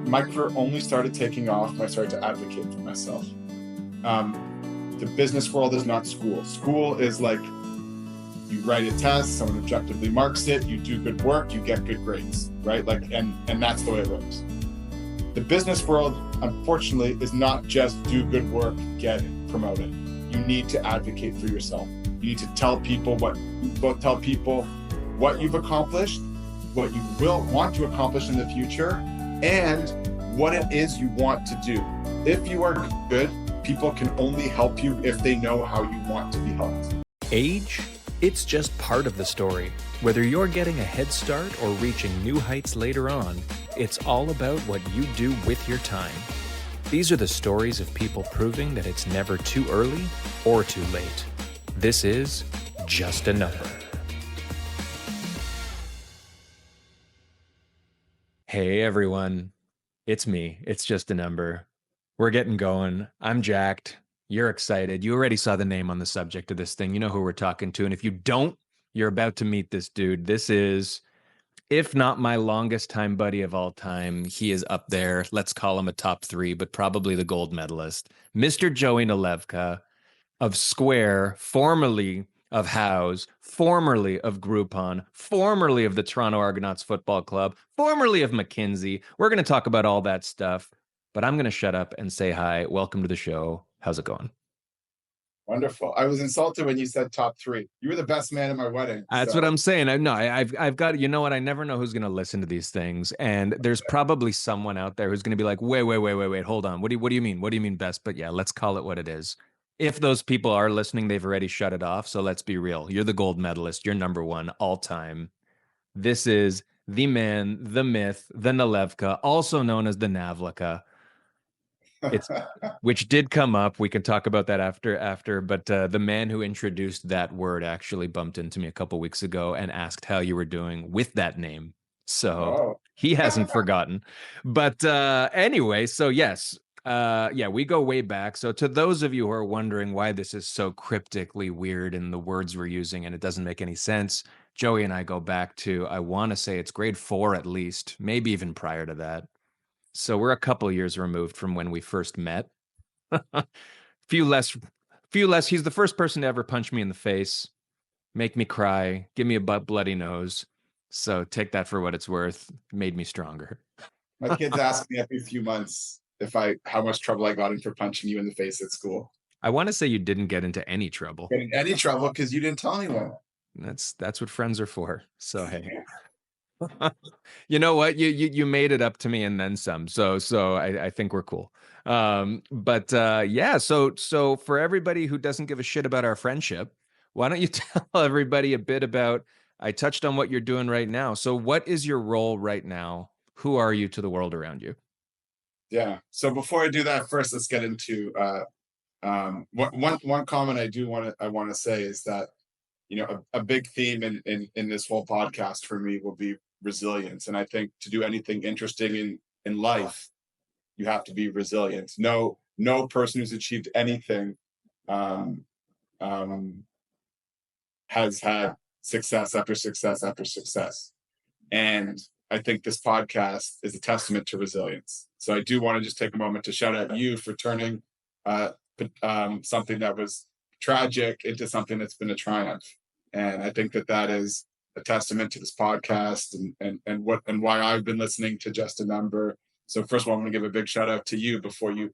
my career only started taking off when I started to advocate for myself. The business world is not school. School is like you write a test, someone objectively marks it, you do good work, you get good grades, right? Like, and that's the way it works. The business world, unfortunately, is not just do good work, get promoted. You need to advocate for yourself. You need to tell people what you've accomplished, what you will want to accomplish in the future, and what it is you want to do. If you are good, people can only help you if they know how you want to be helped. Age? It's just part of the story. Whether you're getting a head start or reaching new heights later on, it's all about what you do with your time. These are the stories of people proving that it's never too early or too late. This is Just a Number. Hey everyone, it's me. It's Just a Number. We're getting going. I'm jacked. You're excited. You already saw the name on the subject of this thing. You know who we're talking to. And if you don't, you're about to meet this dude. This is, if not my longest time buddy of all time, he is up there. Let's call him a top 3, but probably the gold medalist. Mr. Joey Nalevka of Square, formerly of House, formerly of Groupon, formerly of the Toronto Argonauts Football Club, formerly of McKinsey. We're going to talk about all that stuff, but I'm going to shut up and say hi. Welcome to the show. How's it going? Wonderful. I was insulted when you said top 3. You were the best man at my wedding. That's what I'm saying. I've got, you know what? I never know who's going to listen to these things. And there's probably someone out there who's going to be like, wait, hold on. What do you mean? What do you mean best? But yeah, let's call it what it is. If those people are listening, they've already shut it off. So let's be real. You're the gold medalist. You're number 1 all time. This is the man, the myth, the Nalevka, also known as the Navlika. It's which did come up. We can talk about that after. But the man who introduced that word actually bumped into me a couple weeks ago and asked how you were doing with that name. So he hasn't forgotten. But anyway, so yes, we go way back. So to those of you who are wondering why this is so cryptically weird in the words we're using and it doesn't make any sense, Joey and I go back to, I want to say it's grade 4 at least, maybe even prior to that. So we're a couple years removed from when we first met. few less. He's the first person to ever punch me in the face, make me cry, give me a bloody nose. So take that for what it's worth. It made me stronger. My kids ask me every few months how much trouble I got in for punching you in the face at school. I want to say you didn't get into any trouble. Any trouble because you didn't tell anyone. That's what friends are for. So hey. You know what? You made it up to me and then some. So I think we're cool. Yeah. So for everybody who doesn't give a shit about our friendship, why don't you tell everybody a bit about? I touched on what you're doing right now. So what is your role right now? Who are you to the world around you? Yeah. So before I do that, first let's get into one comment I want to say is that, you know, a big theme in this whole podcast for me will be resilience. And I think to do anything interesting in life, you have to be resilient. No person who's achieved anything has had success after success after success. And I think this podcast is a testament to resilience. So I do want to just take a moment to shout out you for turning something that was tragic into something that's been a triumph. And I think that is a testament to this podcast and why I've been listening to Just a Number. So first of all, I'm going to give a big shout out to you before you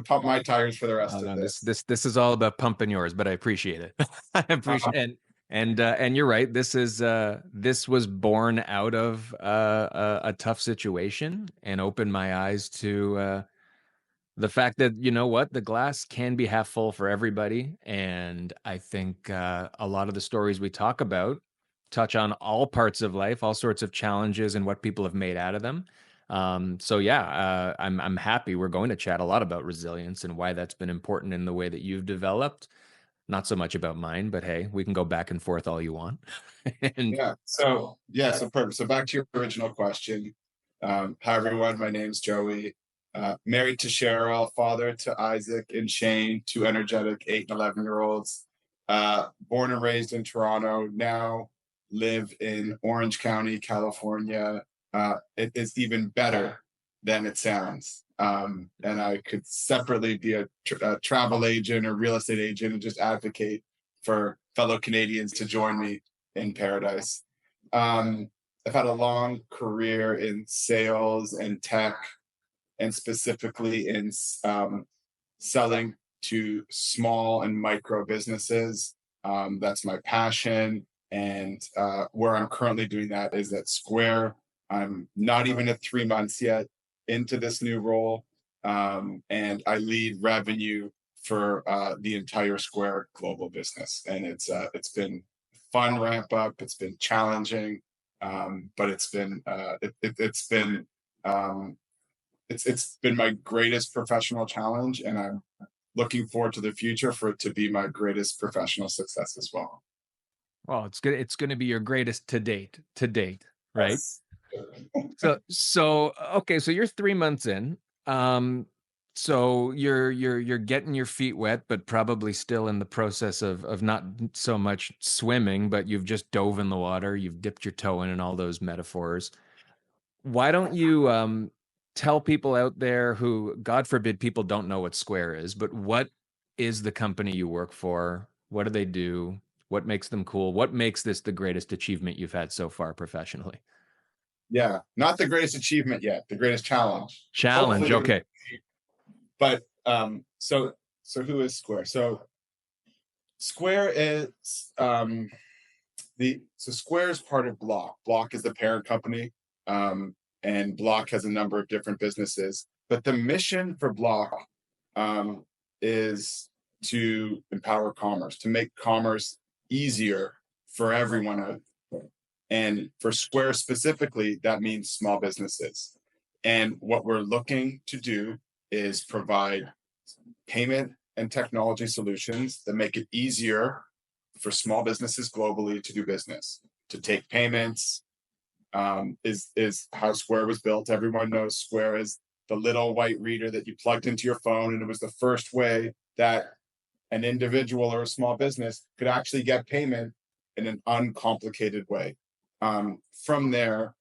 pump my tires for the rest of this. This is all about pumping yours, but I appreciate it. I appreciate it. And you're right. This was born out of a tough situation and opened my eyes to the fact that, you know what, the glass can be half full for everybody. And I think a lot of the stories we talk about touch on all parts of life, all sorts of challenges and what people have made out of them. I'm happy we're going to chat a lot about resilience and why that's been important in the way that you've developed. Not so much about mine, but hey, we can go back and forth all you want. So perfect. So back to your original question. Hi everyone, my name's Joey. Married to Cheryl, father to Isaac and Shane, 2 energetic 8 and 11-year-olds. Born and raised in Toronto, now live in Orange County, California. It is even better than it sounds. And I could separately be a travel agent or real estate agent and just advocate for fellow Canadians to join me in paradise. I've had a long career in sales and tech, and specifically in selling to small and micro businesses. That's my passion. And where I'm currently doing that is at Square. I'm not even at 3 months yet into this new role. And I lead revenue for the entire Square global business. And it's been fun ramp up. It's been challenging, but it's been my greatest professional challenge, and I'm looking forward to the future for it to be my greatest professional success as well. Well, it's good. It's going to be your greatest to date, right? Yes. So okay, so you're 3 months in. Um, so you're getting your feet wet, but probably still in the process of not so much swimming, but you've just dove in the water, you've dipped your toe in, and all those metaphors. Why don't you tell people out there who, God forbid, people don't know what Square is, but what is the company you work for? What do they do? What makes them cool? What makes this the greatest achievement you've had so far professionally? Yeah, not the greatest achievement yet, the greatest challenge. Challenge. Hopefully, Okay. but so who is Square? So Square is Square is part of Block. Block is the parent company, and Block has a number of different businesses. But the mission for Block is to empower commerce, to make commerce easier for everyone out there. And for Square specifically, that means small businesses. And what we're looking to do is provide payment and technology solutions that make it easier for small businesses globally to do business, to take payments. Is how Square was built. Everyone knows Square is the little white reader that you plugged into your phone, and it was the first way that an individual or a small business could actually get payment in an uncomplicated way. From there,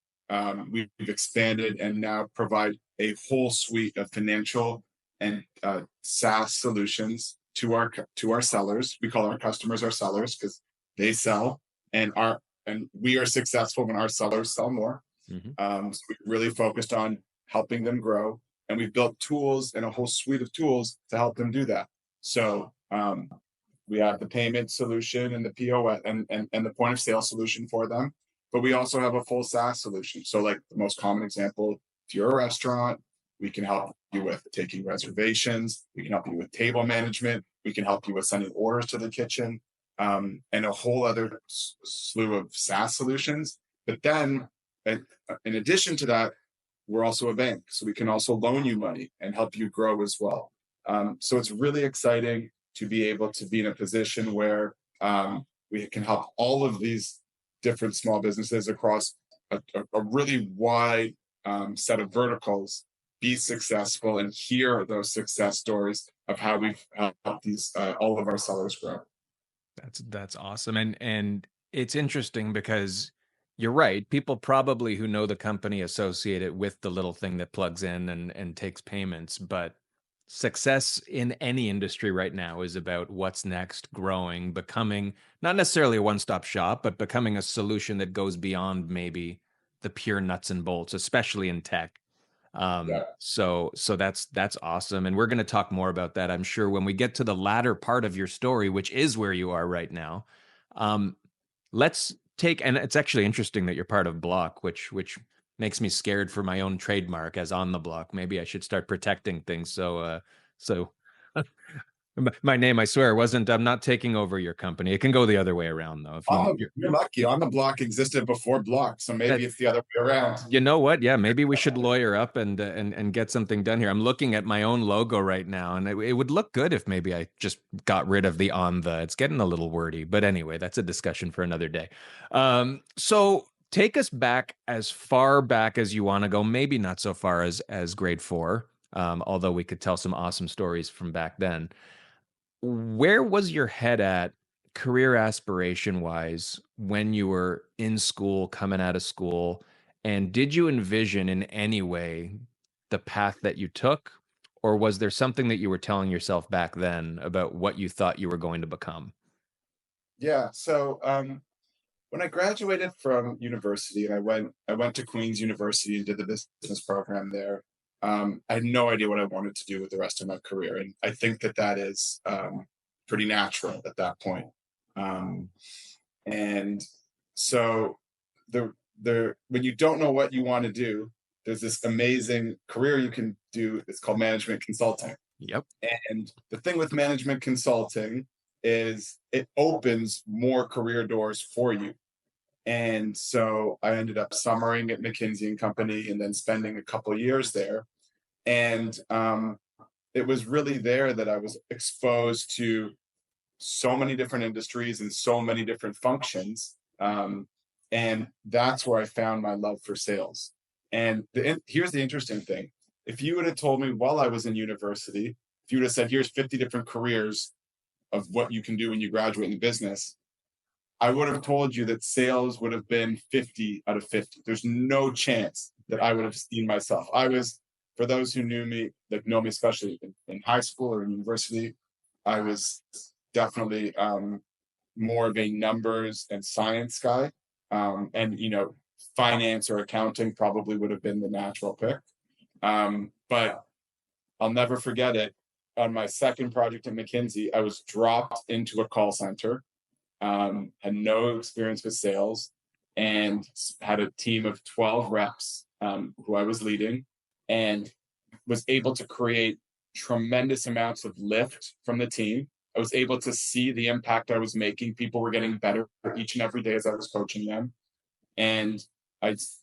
we've expanded and now provide a whole suite of financial and SaaS solutions to our sellers. We call our customers our sellers because they sell, and we are successful when our sellers sell more. So we really focused on helping them grow, and we've built tools and a whole suite of tools to help them do that. So we have the payment solution and the POS and the point of sale solution for them, but we also have a full SaaS solution. So like the most common example, if you're a restaurant, we can help you with taking reservations. We can help you with table management. We can help you with sending orders to the kitchen, and a whole other slew of SaaS solutions. But then, in addition to that, we're also a bank, so we can also loan you money and help you grow as well. So it's really exciting to be able to be in a position where we can help all of these different small businesses across a really wide set of verticals be successful and hear those success stories of how we've helped these all of our sellers grow. That's awesome. And it's interesting because you're right. People probably who know the company associate it with the little thing that plugs in and takes payments, but success in any industry right now is about what's next, growing, becoming not necessarily a one-stop shop, but becoming a solution that goes beyond maybe the pure nuts and bolts, especially in tech. Yeah. So that's awesome. And we're going to talk more about that, I'm sure, when we get to the latter part of your story, which is where you are right now. Um, let's take, and it's actually interesting that you're part of Block, which makes me scared for my own trademark as on the block. Maybe I should start protecting things. So my name, I swear, wasn't. I'm not taking over your company. It can go the other way around, though. If Oh, you're lucky. On the block existed before Block, so maybe it's the other way around. you know what? Yeah, maybe we should lawyer up and get something done here. I'm looking at my own logo right now, and it would look good if maybe I just got rid of the on the. It's getting a little wordy, but anyway, that's a discussion for another day. So take us back as far back as you want to go. Maybe not so far as grade four, although we could tell some awesome stories from back then. Where was your head at career aspiration wise when you were in school, coming out of school? And did you envision in any way the path that you took, or was there something that you were telling yourself back then about what you thought you were going to become? Yeah. So when I graduated from university and I went to Queen's University and did the business program there, I had no idea what I wanted to do with the rest of my career, and I think that that is pretty natural at that point. Um, and so the when you don't know what you want to do, there's this amazing career you can do. It's called management consulting. Yep. And the thing with management consulting is it opens more career doors for you. And so I ended up summering at McKinsey and Company and then spending a couple of years there. And it was really there that I was exposed to so many different industries and so many different functions. And that's where I found my love for sales. And here's the interesting thing. If you would have told me while I was in university, if you would have said, here's 50 different careers of what you can do when you graduate in business, I would have told you that sales would have been 50 out of 50. There's no chance that I would have seen myself. I was, for those who knew me, that know me, especially in high school or in university, I was definitely more of a numbers and science guy. And, finance or accounting probably would have been the natural pick. But I'll never forget it. On my second project at McKinsey, I was dropped into a call center, had no experience with sales, and had a team of 12 reps who I was leading, and was able to create tremendous amounts of lift from the team. I was able to see the impact I was making. People were getting better each and every day as I was coaching them. And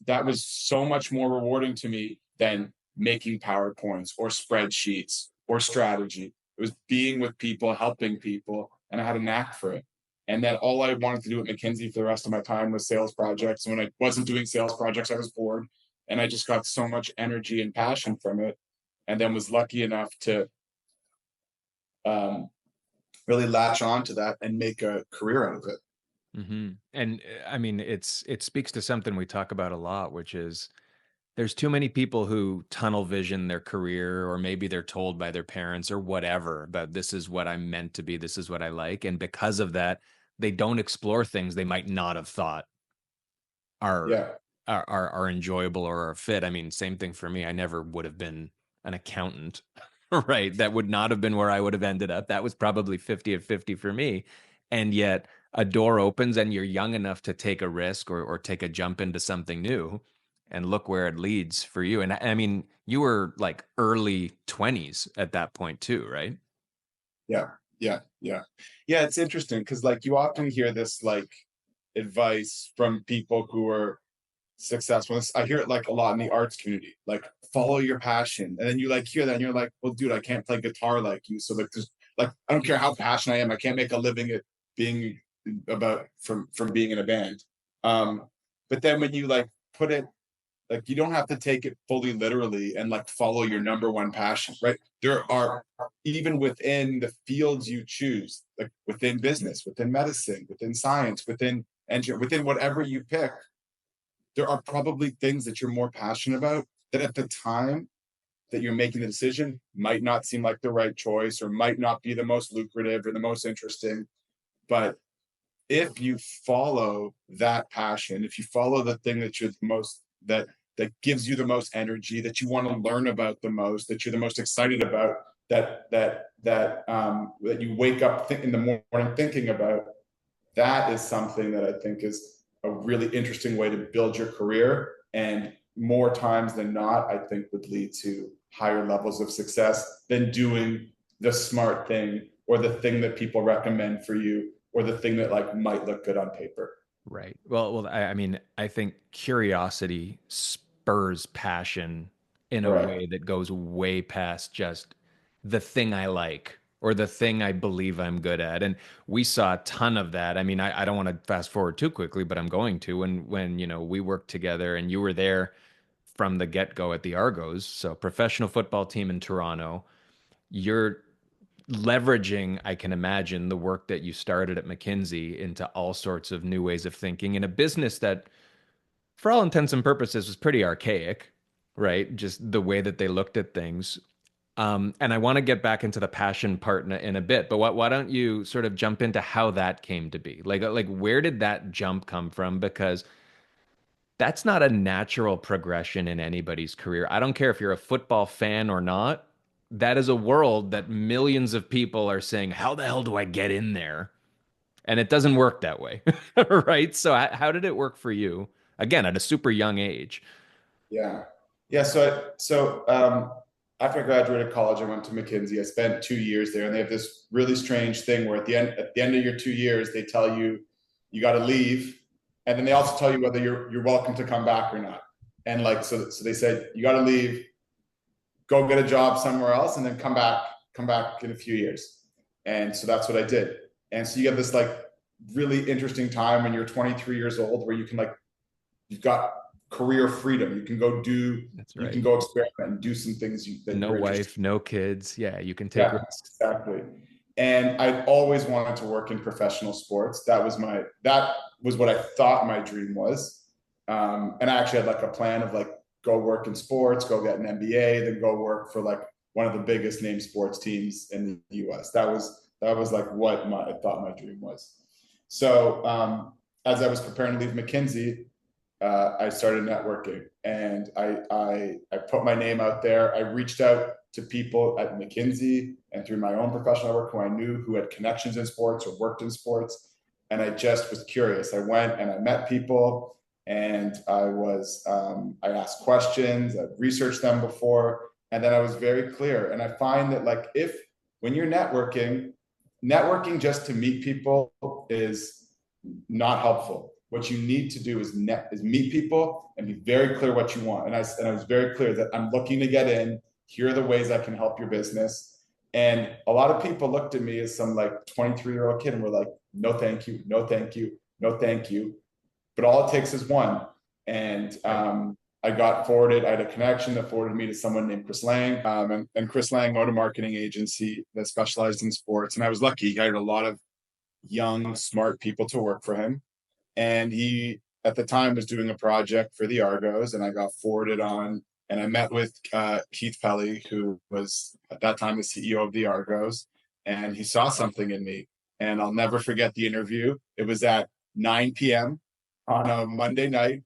that was so much more rewarding to me than making PowerPoints or spreadsheets or strategy. It was being with people, helping people, and I had a knack for it. And then all I wanted to do at McKinsey for the rest of my time was sales projects. And when I wasn't doing sales projects, I was bored. And I just got so much energy and passion from it. And then was lucky enough to um, really latch on to that and make a career out of it. And I mean, it speaks to something we talk about a lot, which is there's too many people who tunnel vision their career, or maybe they're told by their parents or whatever about this is what I'm meant to be, this is what I like. And because of that, they don't explore things they might not have thought are Yeah. are enjoyable or are fit. I mean, same thing for me. I never would have been an accountant, right? That would not have been where I would have ended up. That was probably 50 of 50 for me. And yet a door opens and you're young enough to take a risk or take a jump into something new, and look where it leads for you. And I mean, you were like early 20s at that point too, right? Yeah. Yeah. Yeah. Yeah. It's interesting because like you often hear this like advice from people who are successful. I hear it like a lot in the arts community, like follow your passion. And then you like hear that and you're like, well, dude, I can't play guitar like you. So like there's like I don't care how passionate I am, I can't make a living at being about from being in a band. But then when you like put it like you don't have to take it fully literally and like follow your number one passion, right? There are even within the fields you choose, like within business, within medicine, within science, within engineering, within whatever you pick, there are probably things that you're more passionate about that at the time that you're making the decision might not seem like the right choice or might not be the most lucrative or the most interesting. But if you follow that passion, if you follow the thing that you're the most that gives you the most energy, that you want to learn about the most, that you're the most excited about, that you wake up in the morning thinking about, that is something that I think is a really interesting way to build your career. And more times than not, I think would lead to higher levels of success than doing the smart thing or the thing that people recommend for you or the thing that like might look good on paper. Right. Well, I mean, I think curiosity spurs passion in a Correct. way that goes way past just the thing I like or the thing I believe I'm good at. And we saw a ton of that. I mean, I don't want to fast forward too quickly, but I'm going to. When we worked together and you were there from the get-go at the Argos, so professional football team in Toronto, you're leveraging, I can imagine, the work that you started at McKinsey into all sorts of new ways of thinking in a business that, for all intents and purposes, was pretty archaic. right? Just the way that they looked at things. And I want to get back into the passion part in a bit, but why don't you sort of jump into how that came to be? Like where did that jump come from? Because that's not a natural progression in anybody's career. I don't care if you're a football fan or not. That is a world that millions of people are saying, how the hell do I get in there? And it doesn't work that way, right? So how did it work for you? Again, at a super young age. Yeah. Yeah. So after I graduated college, I went to McKinsey. I spent 2 years there, and they have this really strange thing where at the end of your 2 years, they tell you you got to leave, and then they also tell you whether you're welcome to come back or not. And like so they said you got to leave, go get a job somewhere else, and then come back in a few years. And so that's what I did. And so you get this like really interesting time when you're 23 years old where you can like you've got career freedom. That's You right. can go experiment and do some things that No you're interested wife, no kids. Yeah, you can in. take Yeah, risks. exactly. And I always wanted to work in professional sports. That was what I thought my dream was. And I actually had like a plan of like go work in sports, go get an MBA, then go work for like one of the biggest name sports teams in the US. That was like what I thought my dream was. So as I was preparing to leave McKinsey, I started networking, and I put my name out there. I reached out to people at McKinsey and through my own professional work who I knew who had connections in sports or worked in sports, and I just was curious. I went and I met people, and I asked questions. I researched them before, and then I was very clear. And I find that like if when you're networking just to meet people is not helpful. What you need to do is meet people and be very clear what you want. And I was very clear that I'm looking to get in. Here are the ways I can help your business. And a lot of people looked at me as some like 23-year-old kid and were like, no, thank you, no, thank you, no, thank you. But all it takes is one. And Right. I got forwarded. I had a connection that forwarded me to someone named Chris Lang, and Chris Lang owned a marketing agency that specialized in sports. And I was lucky; he hired a lot of young, smart people to work for him. And he, at the time, was doing a project for the Argos, and I got forwarded on. And I met with Keith Pelly, who was at that time the CEO of the Argos, and he saw something in me. And I'll never forget the interview. It was at 9 p.m. on a Monday night,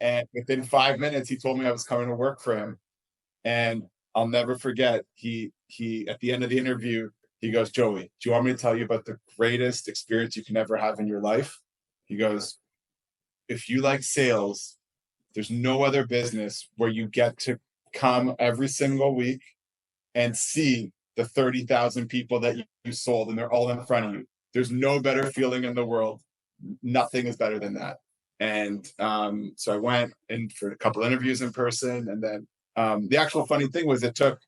and within 5 minutes, he told me I was coming to work for him. And I'll never forget. He at the end of the interview, he goes, Joey, do you want me to tell you about the greatest experience you can ever have in your life? He goes, if you like sales, there's no other business where you get to come every single week and see the 30,000 people that you sold and they're all in front of you. There's no better feeling in the world. Nothing is better than that. And so I went in for a couple interviews in person. And then the actual funny thing was it took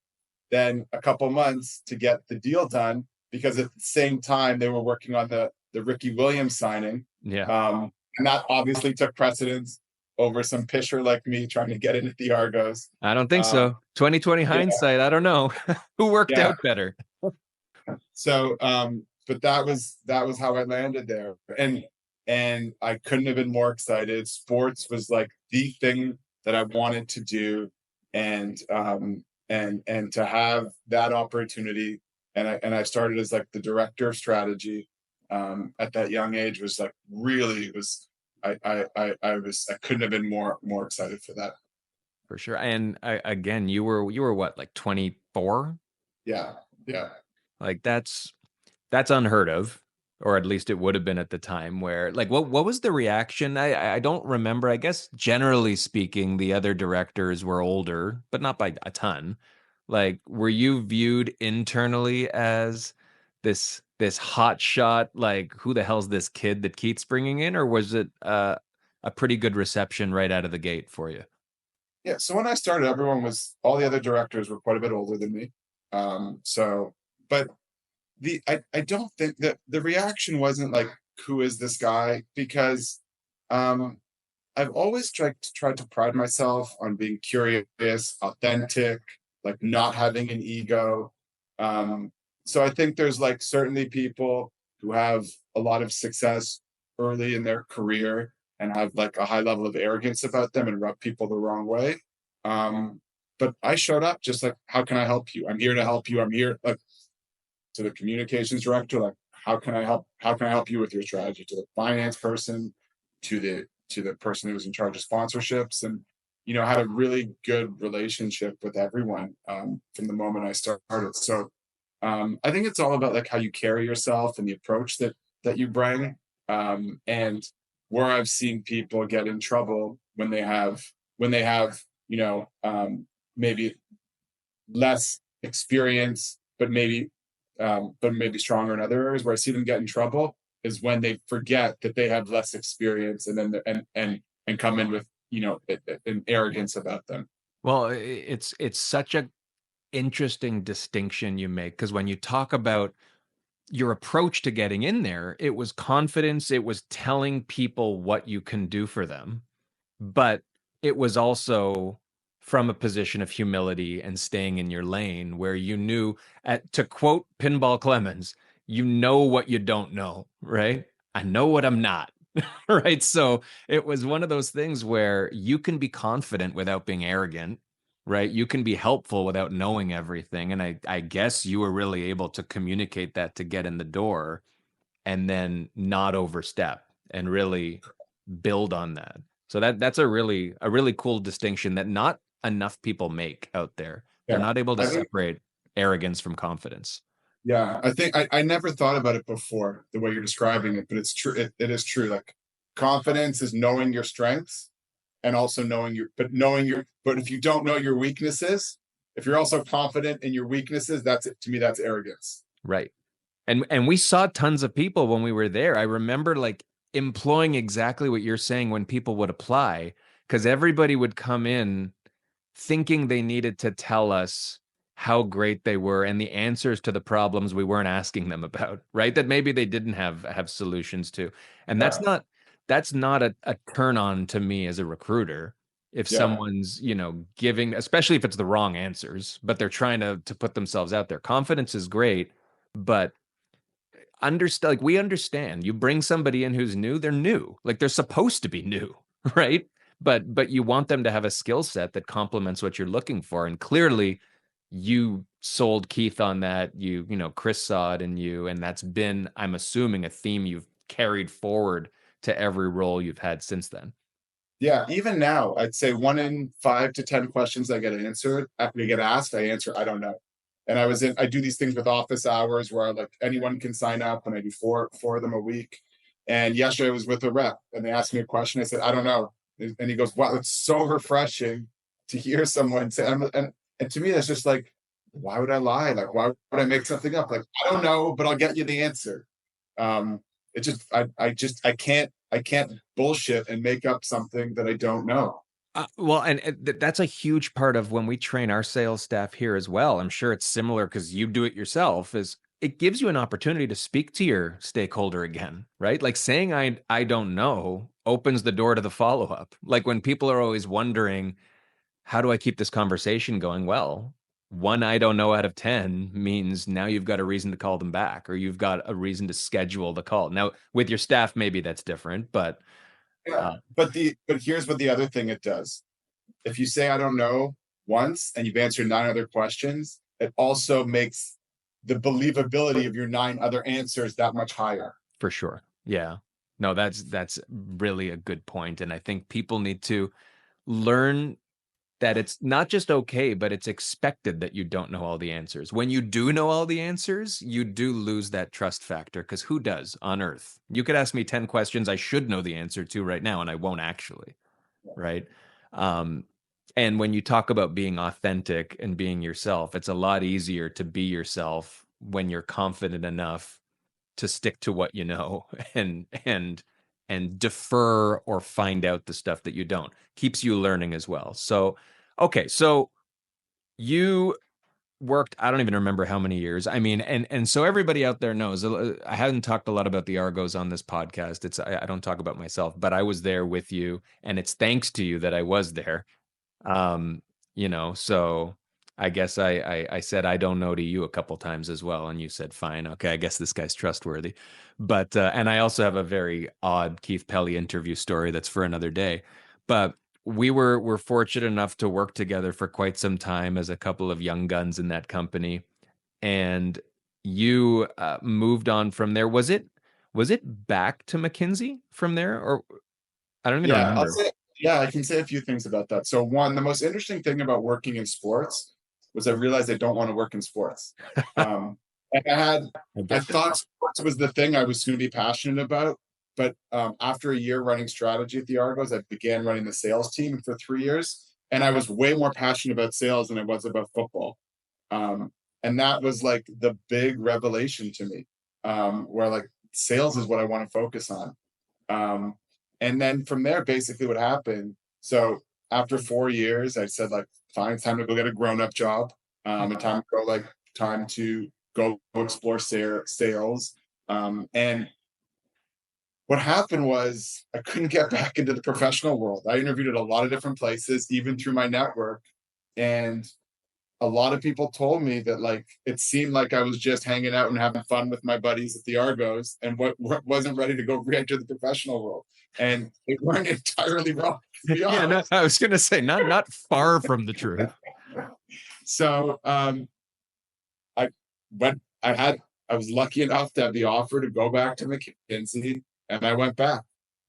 then a couple months to get the deal done because at the same time they were working on the Ricky Williams signing. Yeah. And that obviously took precedence over some pitcher like me trying to get in at the Argos. I don't think Um, so. 2020 yeah, hindsight, I don't know. Who worked yeah. out better? So, but that was how I landed there, and I couldn't have been more excited. Sports was like the thing that I wanted to do, and and to have that opportunity, and I started as like the director of strategy at that young age was like really was I couldn't have been more excited for that. For sure. And again, you were what, like 24? Yeah, yeah. Like that's unheard of, or at least it would have been at the time. Where like what was the reaction? I don't remember. I guess generally speaking, the other directors were older, but not by a ton. Like, were you viewed internally as this hot shot? Like, who the hell's this kid that Keith's bringing in, or was it a pretty good reception right out of the gate for you? Yeah, so when I started, all the other directors were quite a bit older than me. So, but I don't think that the reaction wasn't like, who is this guy? Because um, I've always tried to pride myself on being curious, authentic, like not having an ego. Um, so I think there's like certainly people who have a lot of success early in their career and have like a high level of arrogance about them and rub people the wrong way. Um, but I showed up just like, how can I help you? I'm here to help you. I'm here, like, to the communications director, like, how can I help? How can I help you with your strategy? To the finance person, to the person who was in charge of sponsorships, and had a really good relationship with everyone from the moment I started. So I think it's all about like how you carry yourself and the approach that you bring. And where I've seen people get in trouble when they have maybe less experience, but maybe stronger in other areas. Where I see them get in trouble is when they forget that they have less experience, and then and come in with an arrogance about them. Well, it's such a interesting distinction you make, because when you talk about your approach to getting in there, it was confidence, it was telling people what you can do for them, but it was also from a position of humility and staying in your lane where you knew, to quote Pinball Clemens, you know what you don't know, right? I know what I'm not. Right. So it was one of those things where you can be confident without being arrogant, right? You can be helpful without knowing everything. And I guess you were really able to communicate that to get in the door and then not overstep and really build on that. So that's a really cool distinction that not enough people make out there. They're Yeah, not able to I think. separate arrogance from confidence. Yeah, I think I never thought about it before the way you're describing it, but it's true. It is true. Like, confidence is knowing your strengths and also but if you don't know your weaknesses, if you're also confident in your weaknesses, that's it. To me, that's arrogance. Right. And we saw tons of people when we were there. I remember like employing exactly what you're saying when people would apply, because everybody would come in thinking they needed to tell us how great they were and the answers to the problems we weren't asking them about, right? That maybe they didn't have solutions to. And Yeah, that's not a turn on to me as a recruiter. If yeah, someone's, giving, especially if it's the wrong answers, but they're trying to put themselves out there. Confidence is great, but understand, like, we understand you bring somebody in who's new, they're new, like they're supposed to be new, right? But you want them to have a skill set that complements what you're looking for, and clearly you sold Keith on that. Chris saw it in you, and that's been, I'm assuming, a theme you've carried forward to every role you've had since then. yeah. Even now, I'd say 1 in 5 to 10 questions I get answered, I get asked, I answer, I don't know. And I do these things with office hours where like anyone can sign up, and I do four of them a week. And yesterday I was with a rep, and they asked me a question. I said, I don't know. And he goes, wow, it's so refreshing to hear someone say, and to me, that's just like, why would I lie? Like, why would I make something up? Like, I don't know, but I'll get you the answer. It just, I can't bullshit and make up something that I don't know. Well, and that's a huge part of when we train our sales staff here as well. I'm sure it's similar because you do it yourself. Is it gives you an opportunity to speak to your stakeholder again, right? Like saying I don't know opens the door to the follow up. Like when people are always wondering, how do I keep this conversation going? Well, one I don't know out of 10 means now you've got a reason to call them back, or you've got a reason to schedule the call. Now, with your staff, maybe that's different, but Yeah. uh, But here's what the other thing it does. If you say I don't know once and you've answered 9 other questions, it also makes the believability of your 9 other answers that much higher. for sure. Yeah. No, that's really a good point. And I think people need to learn that it's not just okay, but it's expected that you don't know all the answers. When you do know all the answers, you do lose that trust factor, because who does on earth? You could ask me 10 questions I should know the answer to right now, and I won't actually, right? Um, and when you talk about being authentic and being yourself, it's a lot easier to be yourself when you're confident enough to stick to what you know and defer or find out the stuff that you don't. Keeps you learning as well. So okay, so you worked, I don't even remember how many years. I mean, and so everybody out there knows, I hadn't talked a lot about the Argos on this podcast. I don't talk about myself, but I was there with you, and it's thanks to you that I was there. Um, so I guess I said I don't know to you a couple times as well, and you said fine, okay, I guess this guy's trustworthy. But and I also have a very odd Keith Pelly interview story that's for another day. But we're fortunate enough to work together for quite some time as a couple of young guns in that company, and you moved on from there. Was it back to McKinsey from there, or I don't even Yeah, I'll remember. say, yeah, I can say a few things about that. So one, the most interesting thing about working in sports was I realized I don't want to work in sports. And I I get that. thought sports was the thing I was going to be passionate about. But after a year running strategy at the Argos, I began running the sales team for 3 years. And I was way more passionate about sales than I was about football. Um, and that was like the big revelation to me, where like sales is what I want to focus on. Um, and then from there, basically what happened. So after 4 years, I said like, fine, it's time to go get a grown-up job. And time to go explore sales. And what happened was I couldn't get back into the professional world. I interviewed at a lot of different places, even through my network. And a lot of people told me that like it seemed like I was just hanging out and having fun with my buddies at the Argos and what wasn't ready to go re-enter the professional world. And they weren't entirely wrong, to be Yeah, no, honest. I was gonna say not far from the truth. So I went I was lucky enough to have the offer to go back to McKinsey, and I went back.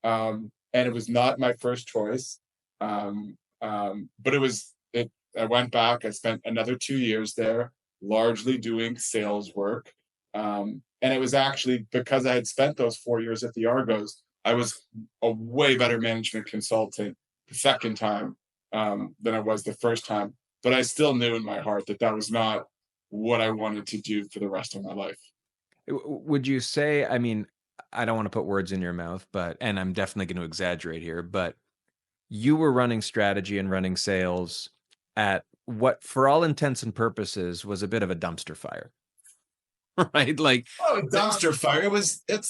And it was not my first choice. But I went back. I spent another 2 years there, largely doing sales work. And it was actually because I had spent those 4 years at the Argos, I was a way better management consultant the second time than I was the first time. But I still knew in my heart that that was not what I wanted to do for the rest of my life. Would you say, I mean, I don't want to put words in your mouth, but, and I'm definitely going to exaggerate here, but you were running strategy and running sales at what, for all intents and purposes, was a bit of a dumpster fire, right? Like, Oh, dumpster fire. It's a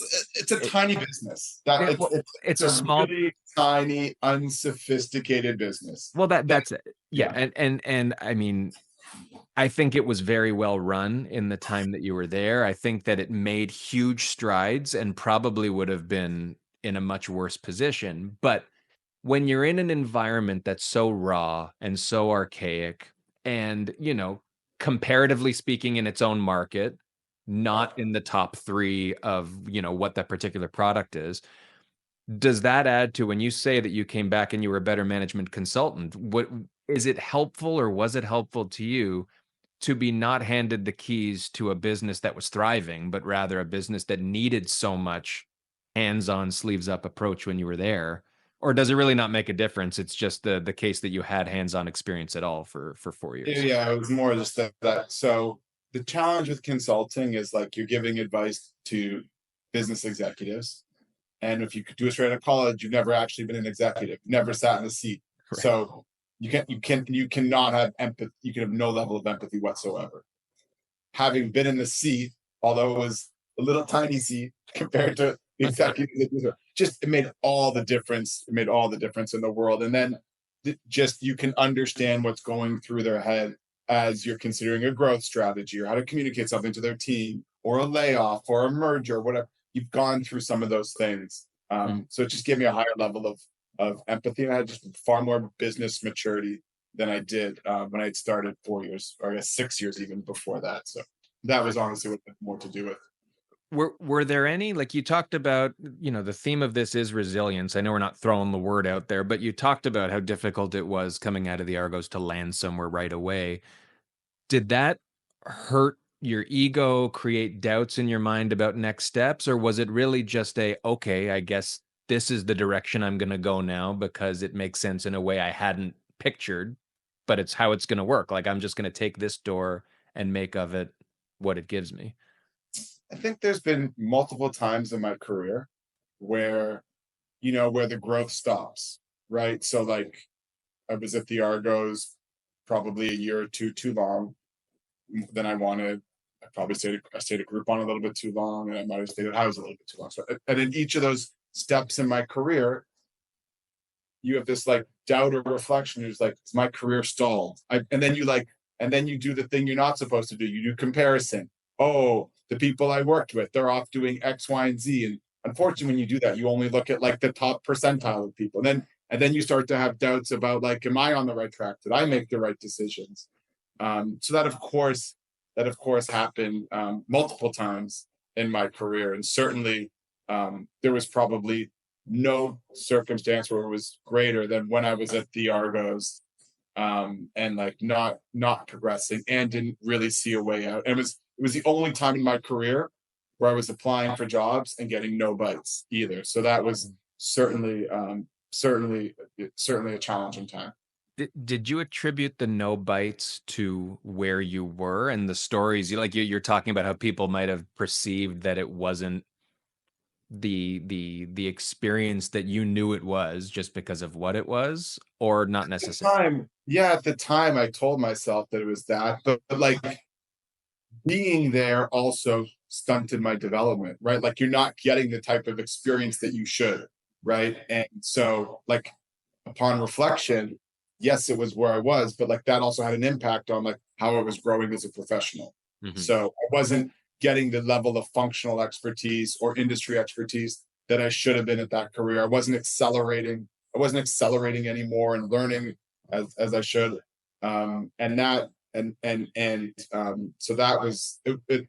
it, tiny business. That well, it's it's a a small, really tiny, unsophisticated business. well, That that's it. Yeah. yeah. And I mean, I think it was very well run in the time that you were there. I think that it made huge strides and probably would have been in a much worse position. But when you're in an environment that's so raw and so archaic and, comparatively speaking in its own market, not in the top three of, what that particular product is, does that add to when you say that you came back and you were a better management consultant? What is it helpful or was it helpful to you to be not handed the keys to a business that was thriving, but rather a business that needed so much hands-on, sleeves-up approach when you were there? Or does it really not make a difference? It's just the case that you had hands-on experience at all for 4 years. Yeah, it was more just that. So the challenge with consulting is like you're giving advice to business executives. And if you could do it straight out of college, you've never actually been an executive, never sat in a seat. Right. So you cannot have empathy, you can have no level of empathy whatsoever. Having been in the seat, although it was a little tiny seat compared to the executive, just it made all the difference. It made all the difference in the world. And then just you can understand what's going through their head as you're considering a growth strategy or how to communicate something to their team or a layoff or a merger or whatever. You've gone through some of those things. So it just gave me a higher level of empathy. And I had just far more business maturity than I did when I had started 4 years, or I guess 6 years even before that. So that was honestly what had more to do with. Were there any, like you talked about, the theme of this is resilience. I know we're not throwing the word out there, but you talked about how difficult it was coming out of the Argos to land somewhere right away. Did that hurt your ego, create doubts in your mind about next steps? Or was it really just okay, I guess this is the direction I'm going to go now because it makes sense in a way I hadn't pictured, but it's how it's going to work. Like I'm just going to take this door and make of it what it gives me. I think there's been multiple times in my career where, where the growth stops, right? So like I was at the Argos probably a year or two too long than I wanted. I stayed at Groupon a little bit too long, and I might have stayed at House a little bit too long. So, and in each of those steps in my career, you have this like doubt or reflection. It's like, is my career stalled? And then you do the thing you're not supposed to do. You do comparison. Oh, the people I worked with, they're off doing X, Y, and Z. And unfortunately, when you do that, you only look at like the top percentile of people. And then And then you start to have doubts about like, am I on the right track? Did I make the right decisions? So that of course happened multiple times in my career. And certainly there was probably no circumstance where it was greater than when I was at the Argos, and like not progressing and didn't really see a way out. And it was the only time in my career where I was applying for jobs and getting no bites either. So that was certainly a challenging time. Did you attribute the no bites to where you were and the stories you're talking about how people might have perceived that it wasn't the experience that you knew it was just because of what it was, or not necessarily? At the time I told myself that it was that, but like being there also stunted my development, right? Like you're not getting the type of experience that you should, right? And so like upon reflection, yes, it was where I was, but like that also had an impact on like how I was growing as a professional. Mm-hmm. So I wasn't getting the level of functional expertise or industry expertise that I should have been at that career. I wasn't accelerating. I wasn't accelerating anymore and learning as I should. And that so that was it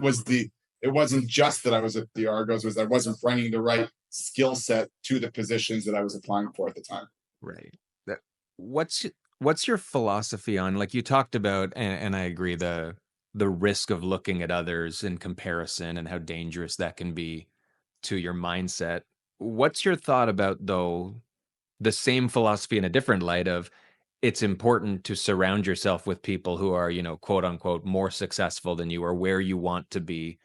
was it wasn't just that I was at the Argos, was I wasn't bringing the right skill set to the positions that I was applying for at the time. Right. That what's your philosophy on, like you talked about, and I agree, the risk of looking at others in comparison and how dangerous that can be to your mindset. What's your thought about, though, the same philosophy in a different light of it's important to surround yourself with people who are, quote unquote, more successful than you or where you want to be?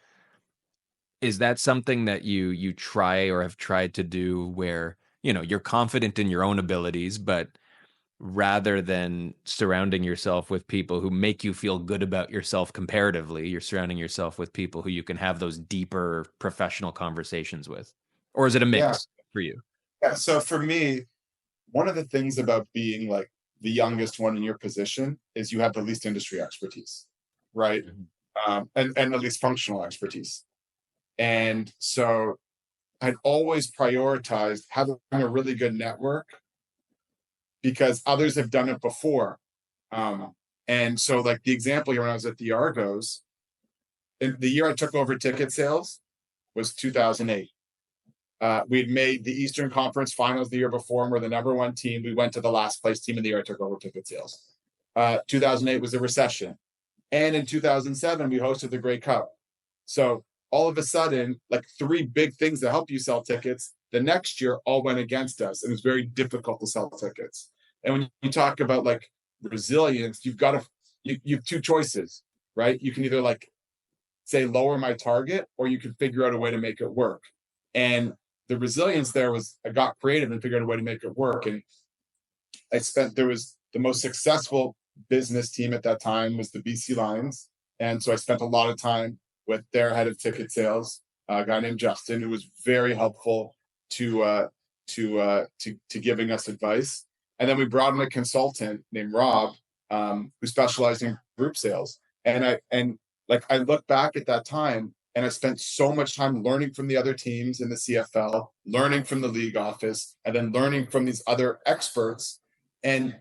Is that something that you try or have tried to do where, you're confident in your own abilities, but rather than surrounding yourself with people who make you feel good about yourself comparatively, you're surrounding yourself with people who you can have those deeper professional conversations with? Or is it a Yeah. mix for you? Yeah. So for me, one of the things about being like the youngest one in your position is you have the least industry expertise, right? And the least functional expertise. And so I'd always prioritized having a really good network because others have done it before. And so, like the example here, when I was at the Argos, in the year I took over ticket sales was 2008. We'd made the Eastern Conference Finals the year before, and we're the number one team. We went to the last place team in the year I took over ticket sales. 2008 was a recession. And in 2007, we hosted the Grey Cup. So all of a sudden, like three big things that help you sell tickets, the next year all went against us. And it was very difficult to sell tickets. And when you talk about like resilience, you have two choices, right? You can either like say lower my target, or you can figure out a way to make it work. And the resilience there was I got creative and figured out a way to make it work. And there was the most successful business team at that time was the BC Lions. And so I spent a lot of time with their head of ticket sales, a guy named Justin, who was very helpful to giving us advice. And then we brought in a consultant named Rob, who specialized in group sales. And I look back at that time and I spent so much time learning from the other teams in the CFL, learning from the league office, and then learning from these other experts. And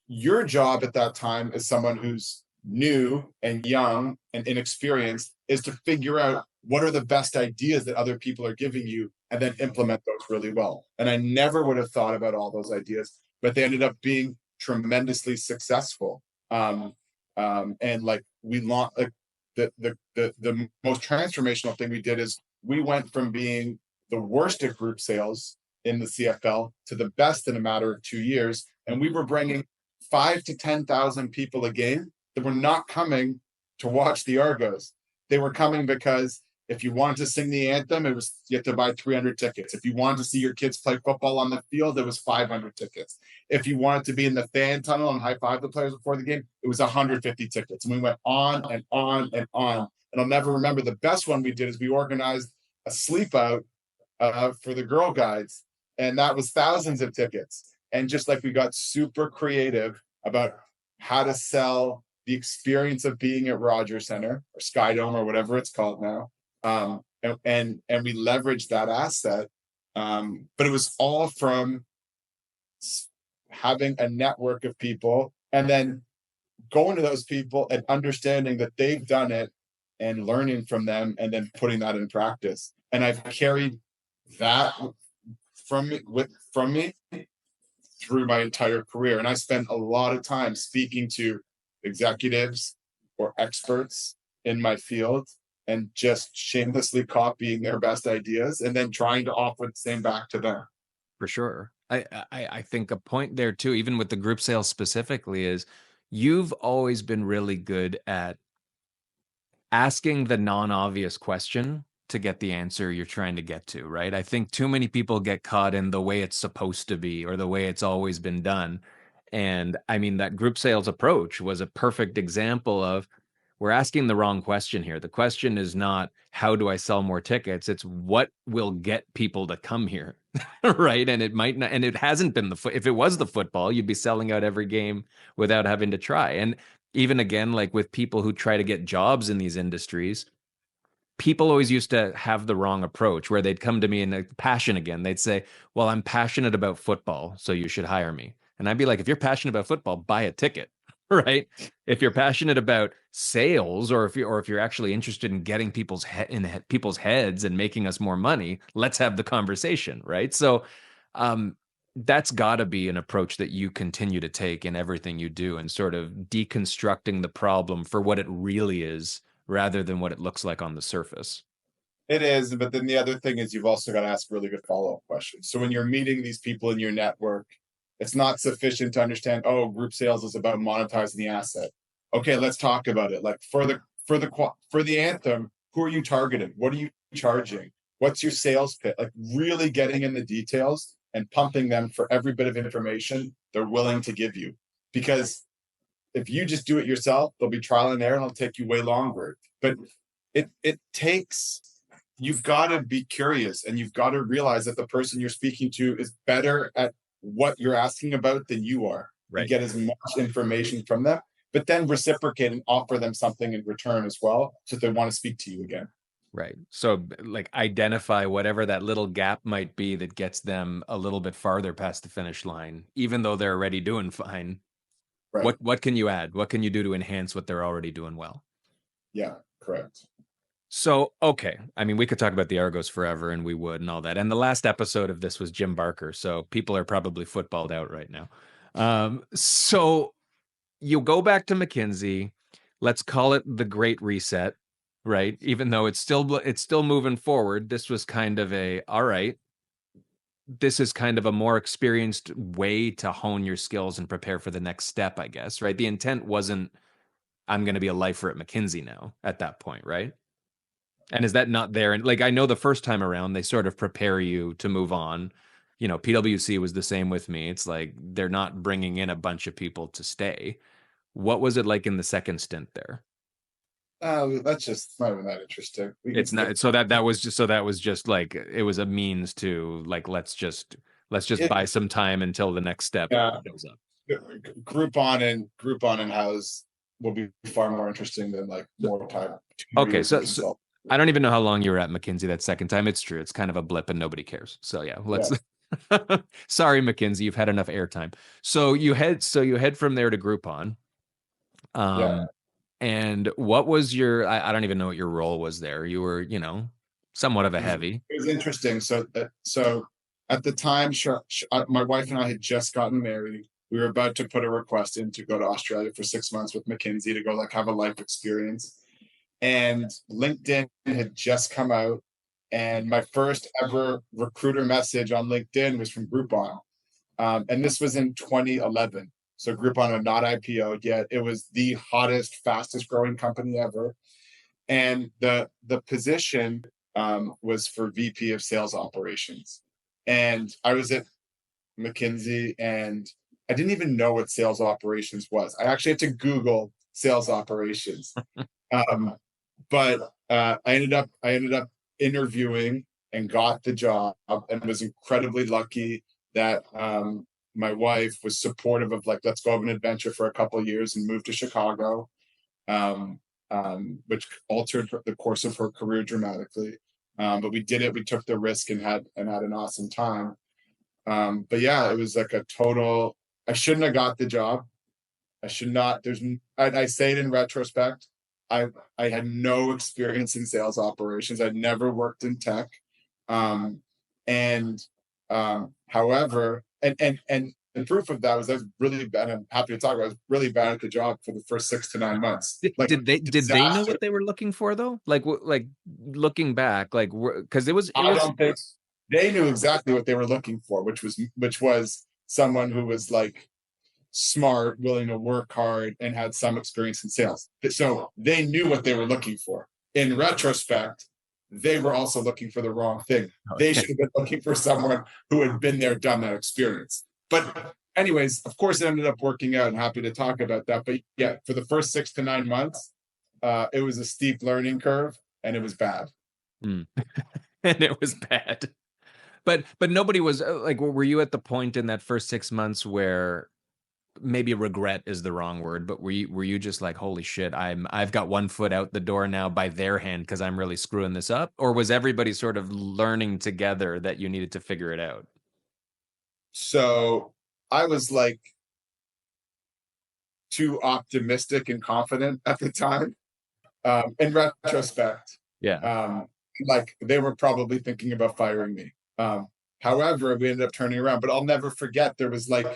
your job at that time as someone who's new and young and inexperienced is to figure out what are the best ideas that other people are giving you and then implement those really well. And I never would have thought about all those ideas, but they ended up being tremendously successful. And like we launched, like the most transformational thing we did is we went from being the worst at group sales in the CFL to the best in a matter of 2 years. And we were bringing 5,000 to 10,000 people a game that were not coming to watch the Argos. They were coming because if you wanted to sing the anthem, you had to buy 300 tickets. If you wanted to see your kids play football on the field, it was 500 tickets. If you wanted to be in the fan tunnel and high five the players before the game, it was 150 tickets. And we went on and on and on. And I'll never remember, the best one we did is we organized a sleep out for the Girl Guides. And that was thousands of tickets. And just like we got super creative about how to sell the experience of being at Rogers Center or Skydome or whatever it's called now. And we leveraged that asset But it was all from having a network of people and then going to those people and understanding that they've done it and learning from them and then putting that in practice. And I've carried that from me through my entire career. And I spent a lot of time speaking to executives or experts in my field and just shamelessly copying their best ideas and then trying to offer the same back to them. For sure. I think a point there too, even with the group sales specifically, is you've always been really good at asking the non-obvious question to get the answer you're trying to get to, right? I think too many people get caught in the way it's supposed to be or the way it's always been done. And I mean, that group sales approach was a perfect example of we're asking the wrong question here. The question is not how do I sell more tickets? It's what will get people to come here, right? And it might not, and it hasn't been if it was the football, you'd be selling out every game without having to try. And even again, like with people who try to get jobs in these industries, people always used to have the wrong approach where they'd come to me in a passion again. They'd say, well, I'm passionate about football, so you should hire me. And I'd be like, if you're passionate about football, buy a ticket, right? If you're passionate about sales, or if you're actually interested in getting people's heads and making us more money, let's have the conversation, right? So, that's got to be an approach that you continue to take in everything you do, and sort of deconstructing the problem for what it really is rather than what it looks like on the surface. It is, but then the other thing is you've also got to ask really good follow-up questions. So when you're meeting these people in your network, it's not sufficient to understand, oh, group sales is about monetizing the asset. Okay, let's talk about it. Like for the anthem, who are you targeting? What are you charging? What's your sales pitch? Like really getting in the details and pumping them for every bit of information they're willing to give you. Because if you just do it yourself, they'll be trial and error and it'll take you way longer. But it takes, you've got to be curious and you've got to realize that the person you're speaking to is better at what you're asking about than you are. Right. You get as much information from them, but then reciprocate and offer them something in return as well, so they want to speak to you again. Right. So like identify whatever that little gap might be that gets them a little bit farther past the finish line, even though they're already doing fine. Right. What can you add? What can you do to enhance what they're already doing well? Yeah, correct. So, okay. I mean, we could talk about the Argos forever and we would and all that. And the last episode of this was Jim Barker. So people are probably footballed out right now. So you go back to McKinsey. Let's call it the Great Reset, right? Even though it's still moving forward. This was kind of all right, this is kind of a more experienced way to hone your skills and prepare for the next step, I guess, right? The intent wasn't I'm going to be a lifer at McKinsey now at that point, right? And is that not there? And like, I know the first time around, they sort of prepare you to move on. You know, PwC was the same with me. It's like they're not bringing in a bunch of people to stay. What was it like in the second stint there? That's just not even that interesting. It's not. So that was just like it was a means to like let's just buy some time until the next step shows up. Groupon and house will be far more interesting than like more time. Okay, so I don't even know how long you were at McKinsey that second time. It's true. It's kind of a blip and nobody cares. So yeah, let's sorry, McKinsey, you've had enough airtime. So you head from there to Groupon. Yeah. And what was I don't even know what your role was there. You were, somewhat of a heavy. It was interesting. So at the time, my wife and I had just gotten married. We were about to put a request in to go to Australia for 6 months with McKinsey to go like have a life experience. And LinkedIn had just come out. And my first ever recruiter message on LinkedIn was from Groupon. And this was in 2011. So Groupon had not IPO'd yet. It was the hottest, fastest growing company ever. And the position was for VP of sales operations. And I was at McKinsey and I didn't even know what sales operations was. I actually had to Google sales operations. But I ended up interviewing and got the job and was incredibly lucky that my wife was supportive of like, let's go have an adventure for a couple of years and move to Chicago, which altered the course of her career dramatically. But we did it. We took the risk and had an awesome time. But yeah, it was like a total. I shouldn't have got the job. I should not. I say it in retrospect. I I had no experience in sales operations. I'd never worked in tech. Um, and however, and the proof of that was I was really bad. I'm happy to talk about. I was really bad at the job for the first 6 to 9 months. Did, Like did they know disaster. what they were looking for though? Like looking back, like because it I was don't think they knew exactly what they were looking for, which was someone who was like smart, willing to work hard, and had some experience in sales. So they knew what they were looking for. In retrospect, they were also looking for the wrong thing. They should have been looking for someone who had been there, done that experience. But anyways, of course, it ended up working out. I'm happy to talk about that. But yeah, for the first 6 to 9 months, it was a steep learning curve, and it was bad. Mm. And it was bad. But nobody was like, were you at the point in that first 6 months where maybe regret is the wrong word, but were you just like, holy shit, I've got one foot out the door now by their hand because I'm really screwing this up? Or was everybody sort of learning together that you needed to figure it out? So I was like too optimistic and confident at the time. In retrospect, Yeah. like they were probably thinking about firing me. However, we ended up turning around. But I'll never forget there was like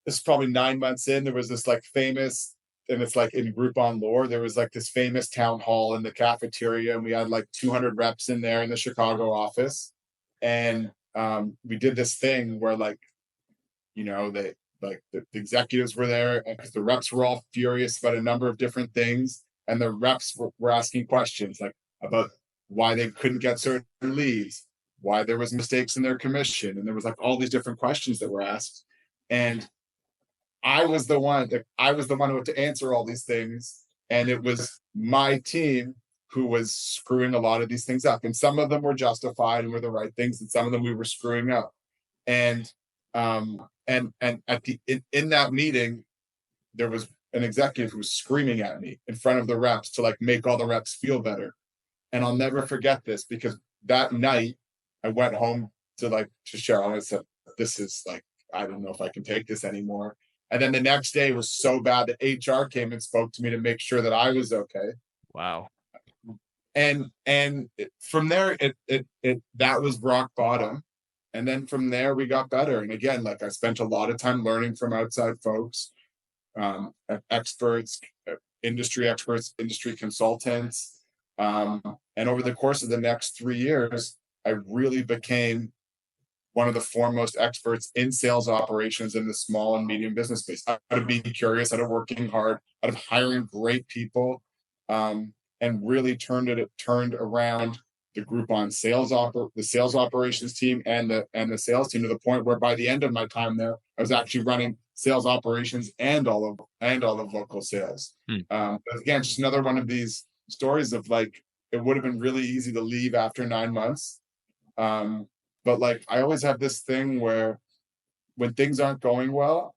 this is probably 9 months in. There was this like famous, and it's like in Groupon lore, there was like this famous town hall in the cafeteria, and we had like 200 reps in there in the Chicago office, and we did this thing where like they like the executives were there because the reps were all furious about a number of different things, and the reps were asking questions like about why they couldn't get certain leads, why there was mistakes in their commission, and there was like all these different questions that were asked, and I was the one who had to answer all these things, and it was my team who was screwing a lot of these things up, and some of them were justified and were the right things, and some of them we were screwing up, and at the in that meeting there was an executive who was screaming at me in front of the reps to like make all the reps feel better, and I'll never forget this because that night I went home to Cheryl and I said, "This is like I don't know if I can take this anymore." And then the next day was so bad that HR came and spoke to me to make sure that I was okay. Wow. And from there, it that was rock bottom. And then from there, we got better. And again, like I spent a lot of time learning from outside folks, experts, industry experts, industry consultants. And over the course of the next 3 years, I really became one of the foremost experts in sales operations in the small and medium business space. Out of being curious, out of working hard, out of hiring great people, and really turned around the Groupon the sales operations team and the sales team to the point where by the end of my time there, I was actually running sales operations and all of local sales. But again, just another one of these stories of like it would have been really easy to leave after 9 months. But like I always have this thing where when things aren't going well,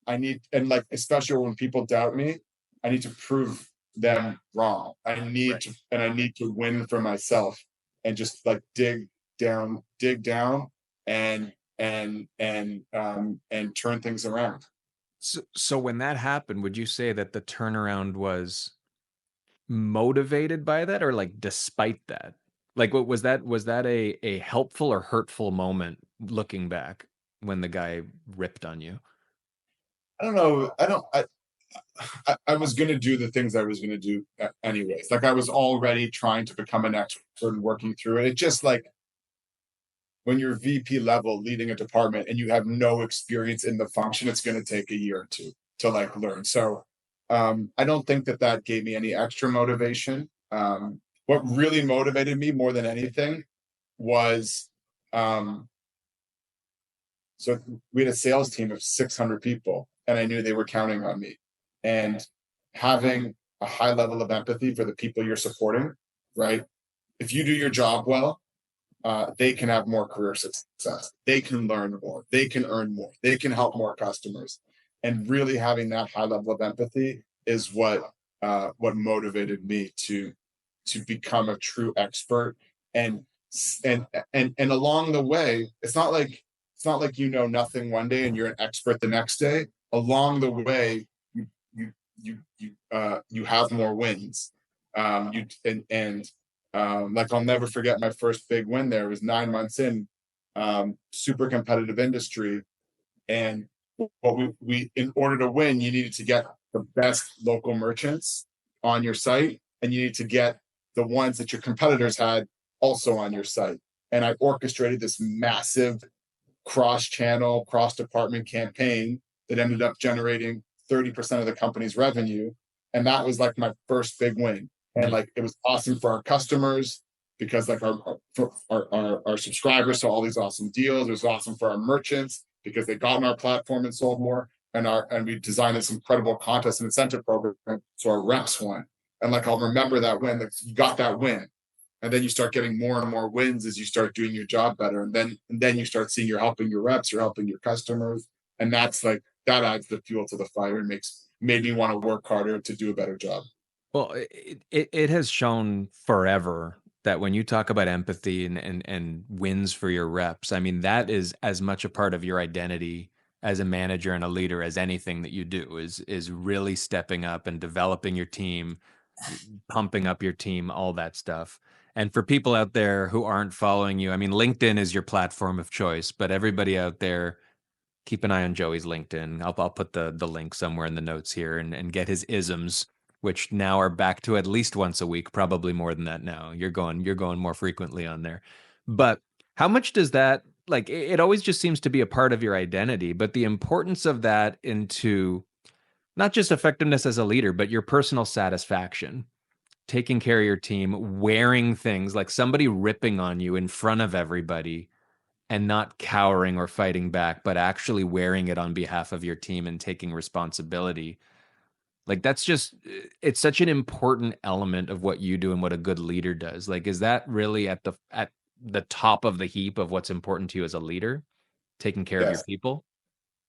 and like especially when people doubt me, I need to prove them wrong. I need to win for myself and just like dig down and turn things around. So when that happened, would you say that the turnaround was motivated by that or like despite that? Like what was that a helpful or hurtful moment looking back when the guy ripped on you? I don't know. I was going to do the things I was going to do anyways. Like I was already trying to become an expert and working through it. It just like when you're VP level leading a department and you have no experience in the function, it's going to take a year or two to like learn. So I don't think that gave me any extra motivation. What really motivated me more than anything was so we had a sales team of 600 people, and I knew they were counting on me. And having a high level of empathy for the people you're supporting, right? If you do your job well, they can have more career success. They can learn more. They can earn more. They can help more customers. And really having that high level of empathy is what motivated me to to become a true expert. And and along the way, it's not like you know nothing one day and you're an expert the next day. Along the way, you you have more wins. You and Like, I'll never forget my first big win there. It was 9 months in, super competitive industry. And what we in order to win, you needed to get the best local merchants on your site, and you need to get the ones that your competitors had also on your site. And I orchestrated this massive cross-channel, cross-department campaign that ended up generating 30% of the company's revenue. And that was like my first big win. And like, it was awesome for our customers because like our subscribers saw all these awesome deals. It was awesome for our merchants because they got on our platform and sold more. And we designed this incredible contest and incentive program so our reps won. And like, I'll remember that win, like, you got that win. And then you start getting more and more wins as you start doing your job better. And then you start seeing you're helping your reps, you're helping your customers. And that's like, that adds the fuel to the fire and made me want to work harder to do a better job. Well, it has shown forever that when you talk about empathy and wins for your reps, I mean, that is as much a part of your identity as a manager and a leader as anything that you do is really stepping up and developing your team, pumping up your team, all that stuff. And for people out there who aren't following you, I mean, LinkedIn is your platform of choice, but everybody out there, keep an eye on Joey's LinkedIn. I'll put the link somewhere in the notes here and get his isms, which now are back to at least once a week, probably more than that now. You're going more frequently on there. But how much does that, like, it always just seems to be a part of your identity, but the importance of that into not just effectiveness as a leader, but your personal satisfaction, taking care of your team, wearing things like somebody ripping on you in front of everybody and not cowering or fighting back, but actually wearing it on behalf of your team and taking responsibility. Like, that's just, it's such an important element of what you do and what a good leader does. Like, is that really at the top of the heap of what's important to you as a leader, taking care of your Yes. people?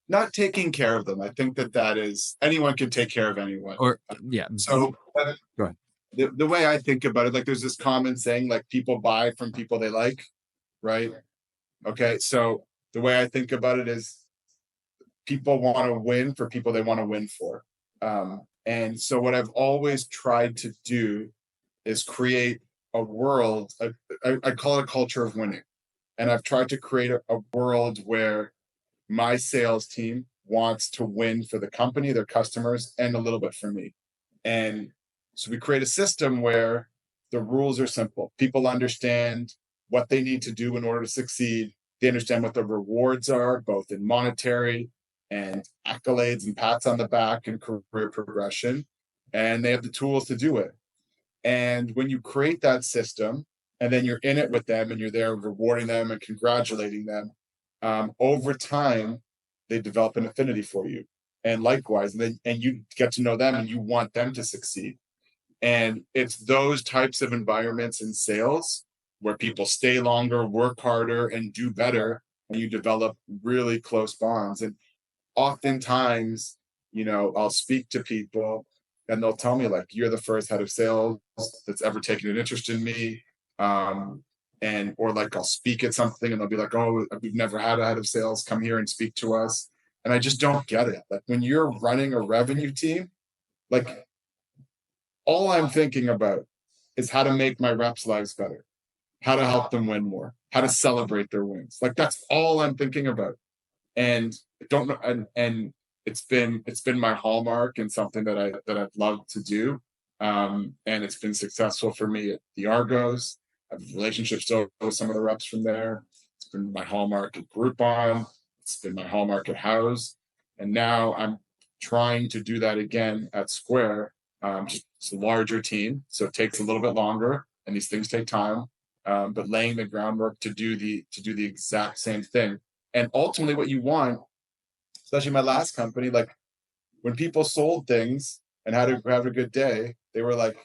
Not taking care of them. I think that is, anyone can take care of anyone. Or yeah, So go ahead. the way I think about it, like, there's this common saying, like, people buy from people they like, right? Okay. So the way I think about it is, people want to win for people they want to win for. And so what I've always tried to do is create a world, I call it a culture of winning. And I've tried to create a world where my sales team wants to win for the company, their customers, and a little bit for me. And so we create a system where the rules are simple. People understand what they need to do in order to succeed. They understand what the rewards are, both in monetary and accolades and pats on the back and career progression. And they have the tools to do it. And when you create that system and then you're in it with them and you're there rewarding them and congratulating them, over time, they develop an affinity for you. And likewise, and you get to know them and you want them to succeed. And it's those types of environments in sales where people stay longer, work harder, and do better, and you develop really close bonds. And oftentimes, I'll speak to people and they'll tell me, like, you're the first head of sales that's ever taken an interest in me. Or like, I'll speak at something and they'll be like, oh, we've never had a head of sales come here and speak to us. And I just don't get it. Like, when you're running a revenue team, like, all I'm thinking about is how to make my reps' lives better, how to help them win more, how to celebrate their wins. Like, that's all I'm thinking about. And I don't know, and it's been my hallmark and something that I've loved to do. And it's been successful for me at the Argos. I have relationships still with some of the reps from there. It's been my hallmark at Groupon. It's been my hallmark at House. And now I'm trying to do that again at Square. Just, it's a larger team, so it takes a little bit longer, and these things take time. But laying the groundwork to do the exact same thing. And ultimately, what you want, especially my last company, like, when people sold things and had to have a good day, they were like,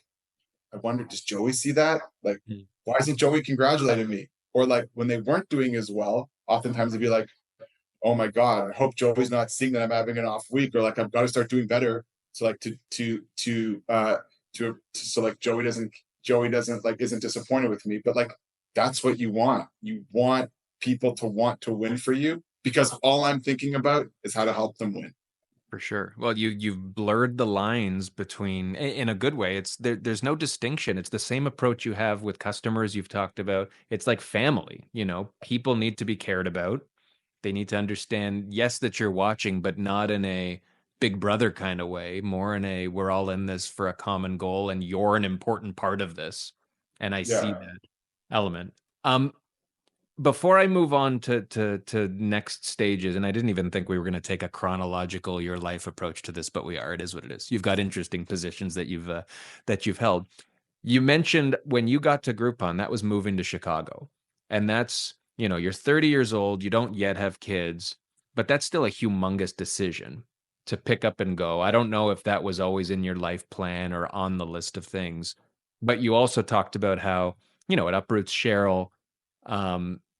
I wonder, does Joey see that? Like, why isn't Joey congratulating me? Or like, when they weren't doing as well, oftentimes they'd be like, oh my God, I hope Joey's not seeing that I'm having an off week, or like, I've got to start doing better. So like so like Joey doesn't Joey doesn't like isn't disappointed with me. But like that's what you want. You want people to want to win for you because all I'm thinking about is how to help them win. For sure. Well, you've blurred the lines between in a good way. It's there's no distinction. It's the same approach you have with customers you've talked about. It's like family, you know. People need to be cared about. They need to understand, yes, that you're watching, but not in a big brother kind of way, more in a we're all in this for a common goal and you're an important part of this. And I see Yeah. that element. Um, before I move on to next stages, and I didn't even think we were going to take a chronological your life approach to this, but we are. It is what it is. You've got interesting positions that you've held. You mentioned when you got to Groupon, that was moving to Chicago, and that's you're 30 years old. You don't yet have kids, but that's still a humongous decision to pick up and go. I don't know if that was always in your life plan or on the list of things, but you also talked about how it uproots Cheryl.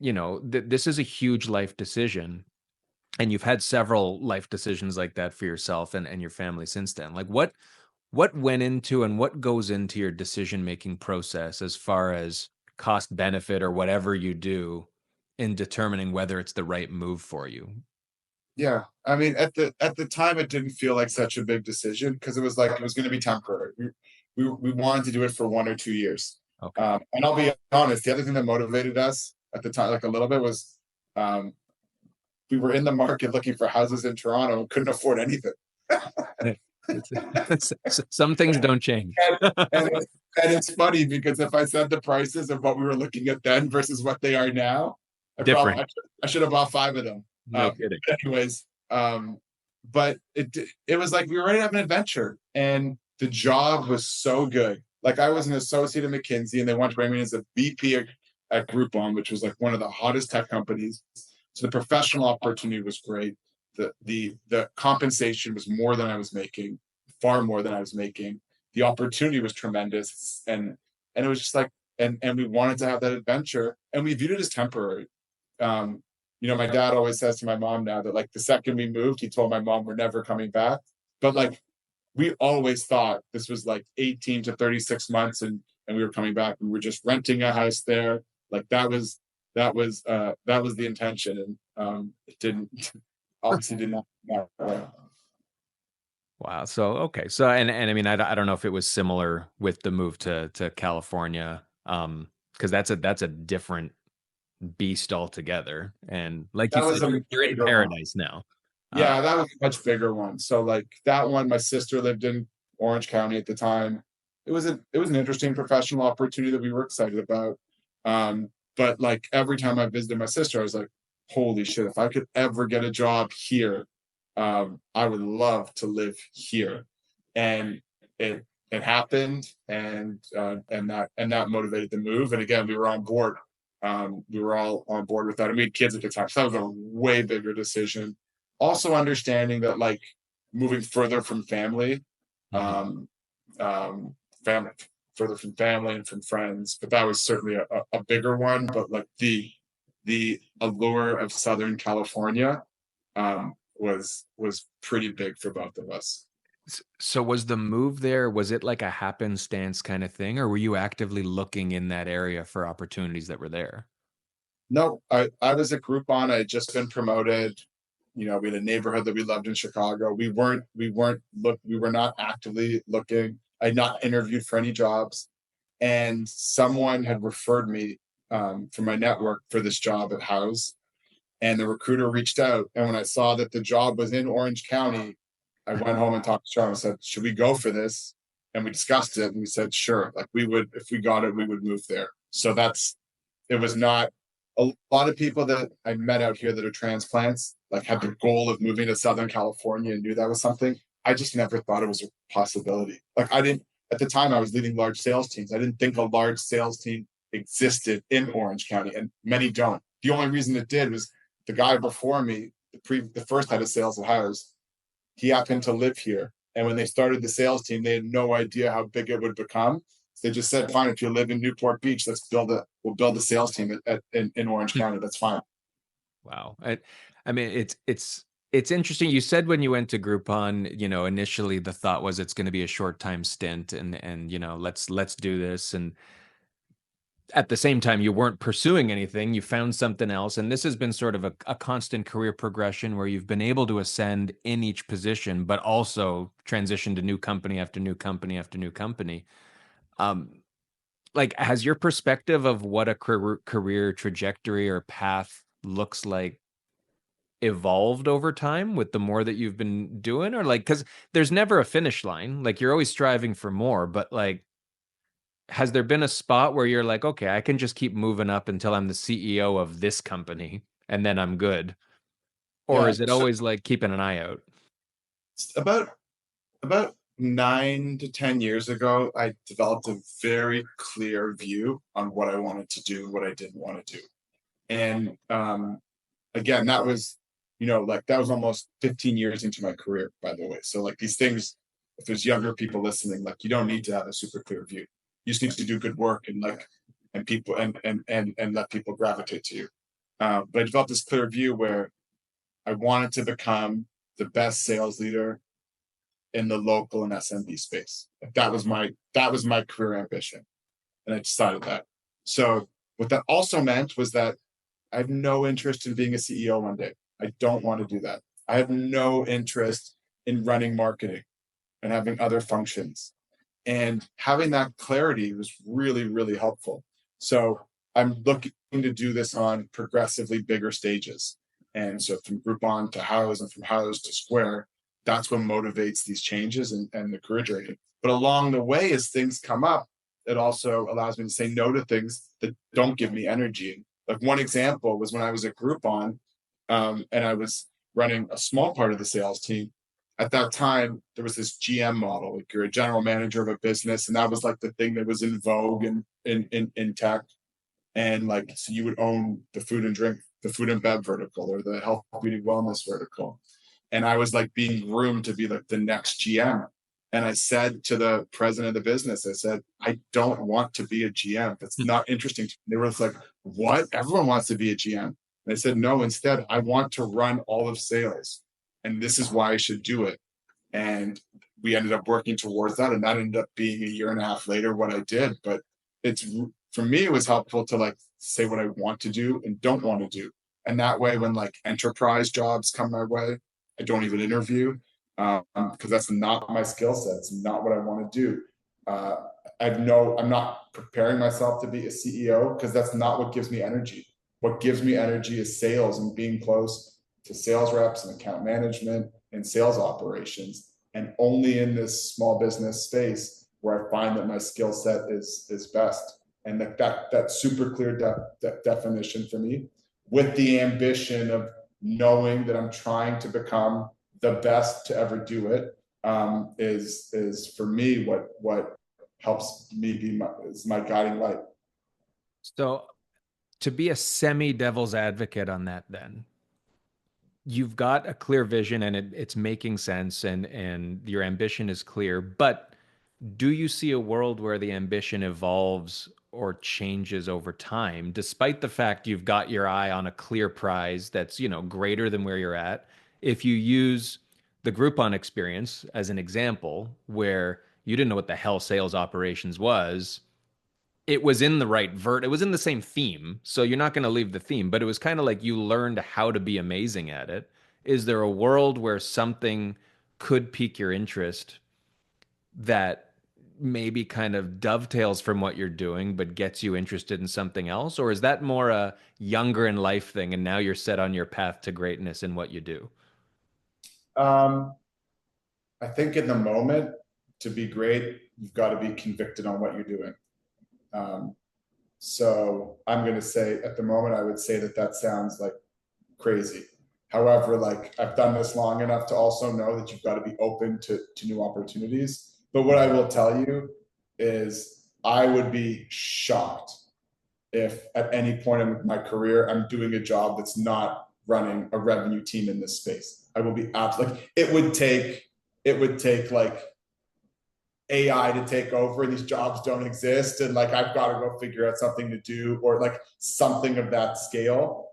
This is a huge life decision, and you've had several life decisions like that for yourself and your family since then. Like what went into and what goes into your decision making process as far as cost benefit or whatever you do in determining whether it's the right move for you? Yeah. I mean, at the time, it didn't feel like such a big decision because it was like it was going to be temporary. We wanted to do it for 1 or 2 years. Okay. And I'll be honest, the other thing that motivated us at the time, like a little bit, was um, we were in the market looking for houses in Toronto and couldn't afford anything. Some things don't change. and, and it's funny because if I said the prices of what we were looking at then versus what they are now, Different. I should have bought 5 of them. No kidding. Anyways, but it was like we were ready to have an adventure, and the job was so good. Like I was an associate at McKinsey, and they wanted to bring me in as a VP at Groupon, which was like one of the hottest tech companies. So the professional opportunity was great. The compensation was more than I was making, far more than I was making. The opportunity was tremendous, and it was just like, and we wanted to have that adventure, and we viewed it as temporary. Um, my dad always says to my mom now that like the second we moved, he told my mom we're never coming back. But like we always thought this was like 18 to 36 months, and we were coming back. We were just renting a house there. Like that was the intention, and it didn't obviously did not. Wow. So okay. So and I mean I don't know if it was similar with the move to California, because that's a different beast altogether. And like you That said, was a you're in bigger one. paradise now. Uh, Yeah, that was a much bigger one. So like that one, my sister lived in Orange County at the time. It was an interesting professional opportunity that we were excited about. But like every time I visited my sister, I was like, holy shit, if I could ever get a job here, I would love to live here. And it happened, and that motivated the move. And again, we were on board. We were all on board with that. And we had kids at the time, so that was a way bigger decision. Also understanding that like moving further from family, mhm. um, family further from family and from friends, but that was certainly a bigger one. But like the allure of Southern California was pretty big for both of us. So was the move there, was it like a happenstance kind of thing, or were you actively looking in that area for opportunities that were there? No, I was at Groupon. I had just been promoted. We had a neighborhood that we loved in Chicago. We were not actively looking. I had not interviewed for any jobs, and someone had referred me from my network for this job at House, and the recruiter reached out. And when I saw that the job was in Orange County, I went home and talked to Sean and said, "Should we go for this?" And we discussed it, and we said, "Sure." Like we would, if we got it, we would move there. So it was not a lot of people that I met out here that are transplants, like had the goal of moving to Southern California and knew that was something. I just never thought it was a possibility. Like I didn't, at the time I was leading large sales teams. I didn't think a large sales team existed in Orange County, and many don't. The only reason it did was the guy before me, the first head of sales at House, he happened to live here. And when they started the sales team, they had no idea how big it would become. So they just said, "Fine, if you live in Newport Beach, we'll build a sales team in Orange County. That's fine." Wow. I mean, it's It's interesting. You said when you went to Groupon, initially the thought was it's going to be a short time stint and let's do this. And at the same time, you weren't pursuing anything. You found something else. And this has been sort of a constant career progression where you've been able to ascend in each position, but also transition to new company after new company after new company. Um, like, has your perspective of what a career trajectory or path looks like evolved over time with the more that you've been doing? Or like, because there's never a finish line, like you're always striving for more, but like, has there been a spot where you're like, okay, I can just keep moving up until I'm the CEO of this company and then I'm good? Or Yeah. is it So always like keeping an eye out? it's about 9 to 10 years ago, I developed a very clear view on what I wanted to do and what I didn't want to do. And again, that was, like that was almost 15 years into my career, by the way. So like these things, if there's younger people listening, like you don't need to have a super clear view. You just need to do good work and like and people and let people gravitate to you. But I developed this clear view where I wanted to become the best sales leader in the local and SMB space. Like that was my career ambition, and I decided that. So what that also meant was that I have no interest in being a CEO one day. I don't want to do that. I have no interest in running marketing and having other functions. And having that clarity was really, really helpful. So I'm looking to do this on progressively bigger stages. And so from Groupon to House and from House to Square, that's what motivates these changes and the career journey. But along the way, as things come up, it also allows me to say no to things that don't give me energy. Like one example was when I was at Groupon, and I was running a small part of the sales team. At that time, there was this GM model, like you're a general manager of a business, and that was like the thing that was in vogue in tech. And like, so you would own the food and drink, the food and bev vertical, or the health, beauty, wellness vertical. And I was like being groomed to be like the next GM. And I said to the president of the business, I said, I don't want to be a GM. That's not interesting to me. They were like, what? Everyone wants to be a GM. And I said, no, instead, I want to run all of sales. And this is why I should do it. And we ended up working towards that. And that ended up being a year and a half later what I did. But it's for me, it was helpful to like say what I want to do and don't want to do. And that way, when like enterprise jobs come my way, I don't even interview because that's not my skill set. It's not what I want to do. Uh, I'm not preparing myself to be a CEO because that's not what gives me energy. What gives me energy is sales and being close to sales reps and account management and sales operations. And only in this small business space where I find that my skill set is best. And that super clear definition for me, with the ambition of knowing that I'm trying to become the best to ever do it, is for me what helps me be my guiding light. So to be a semi devil's advocate on that, then you've got a clear vision and it's making sense and your ambition is clear, but do you see a world where the ambition evolves or changes over time, despite the fact you've got your eye on a clear prize that's, greater than where you're at? If you use the Groupon experience as an example, where you didn't know what the hell sales operations was, it was in the right it was in the same theme, so you're not going to leave the theme, but it was kind of like you learned how to be amazing at it. Is there a world where something could pique your interest that maybe kind of dovetails from what you're doing but gets you interested in something else? Or is that more a younger in life thing and now you're set on your path to greatness in what you do? Um, I think in the moment, to be great, you've got to be convicted on what you're doing. Um, so I'm going to say at the moment, I would say that sounds like crazy. However, like I've done this long enough to also know that you've got to be open to new opportunities. But what I will tell you is I would be shocked if at any point in my career I'm doing a job that's not running a revenue team in this space. I will be absolutely like it would take like AI to take over. These jobs don't exist, and like I've got to go figure out something to do or like something of that scale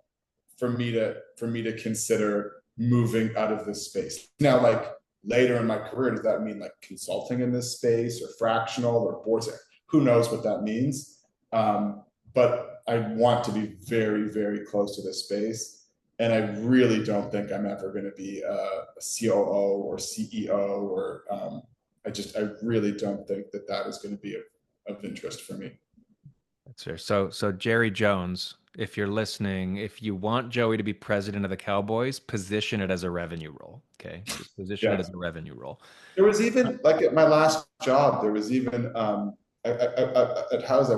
for me to consider moving out of this space. Now, like later in my career, does that mean like consulting in this space or fractional or boards? Who knows what that means? But I want to be very, very close to this space. And I really don't think I'm ever going to be a COO or CEO or I really don't think that that is going to be of interest for me. That's fair. So Jerry Jones, if you're listening, if you want Joey to be president of the Cowboys, position it as a revenue role. Okay, just position it Yeah. as a revenue role. There was even like at my last job, there was even at House,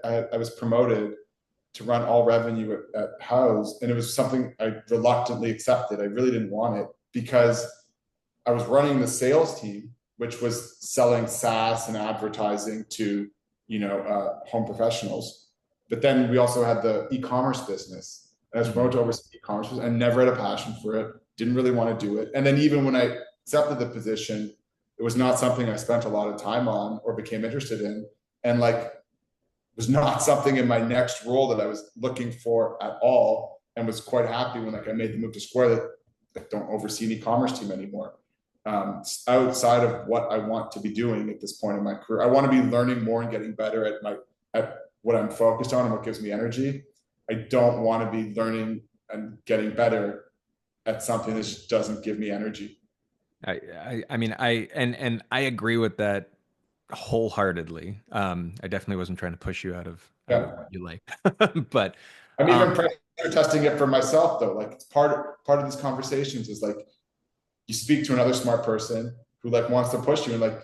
I was promoted to run all revenue at House, and it was something I reluctantly accepted. I really didn't want it because I was running the sales team, which was selling SaaS and advertising to home professionals. But then we also had the e-commerce business. And I was promoted to oversee e-commerce. I never had a passion for it. Didn't really want to do it. And then even when I accepted the position, it was not something I spent a lot of time on or became interested in. And like was not something in my next role that I was looking for at all, and was quite happy when like I made the move to Square that I don't oversee an e-commerce team anymore. Outside of what I want to be doing at this point in my career, I want to be learning more and getting better at what I'm focused on and what gives me energy. I don't want to be learning and getting better at something that just doesn't give me energy. I mean, and I agree with that wholeheartedly. I definitely wasn't trying to push you out of Yeah. what you like, but I'm um, even pressure testing it for myself though. Like it's part of these conversations is like you speak to another smart person who like wants to push you and like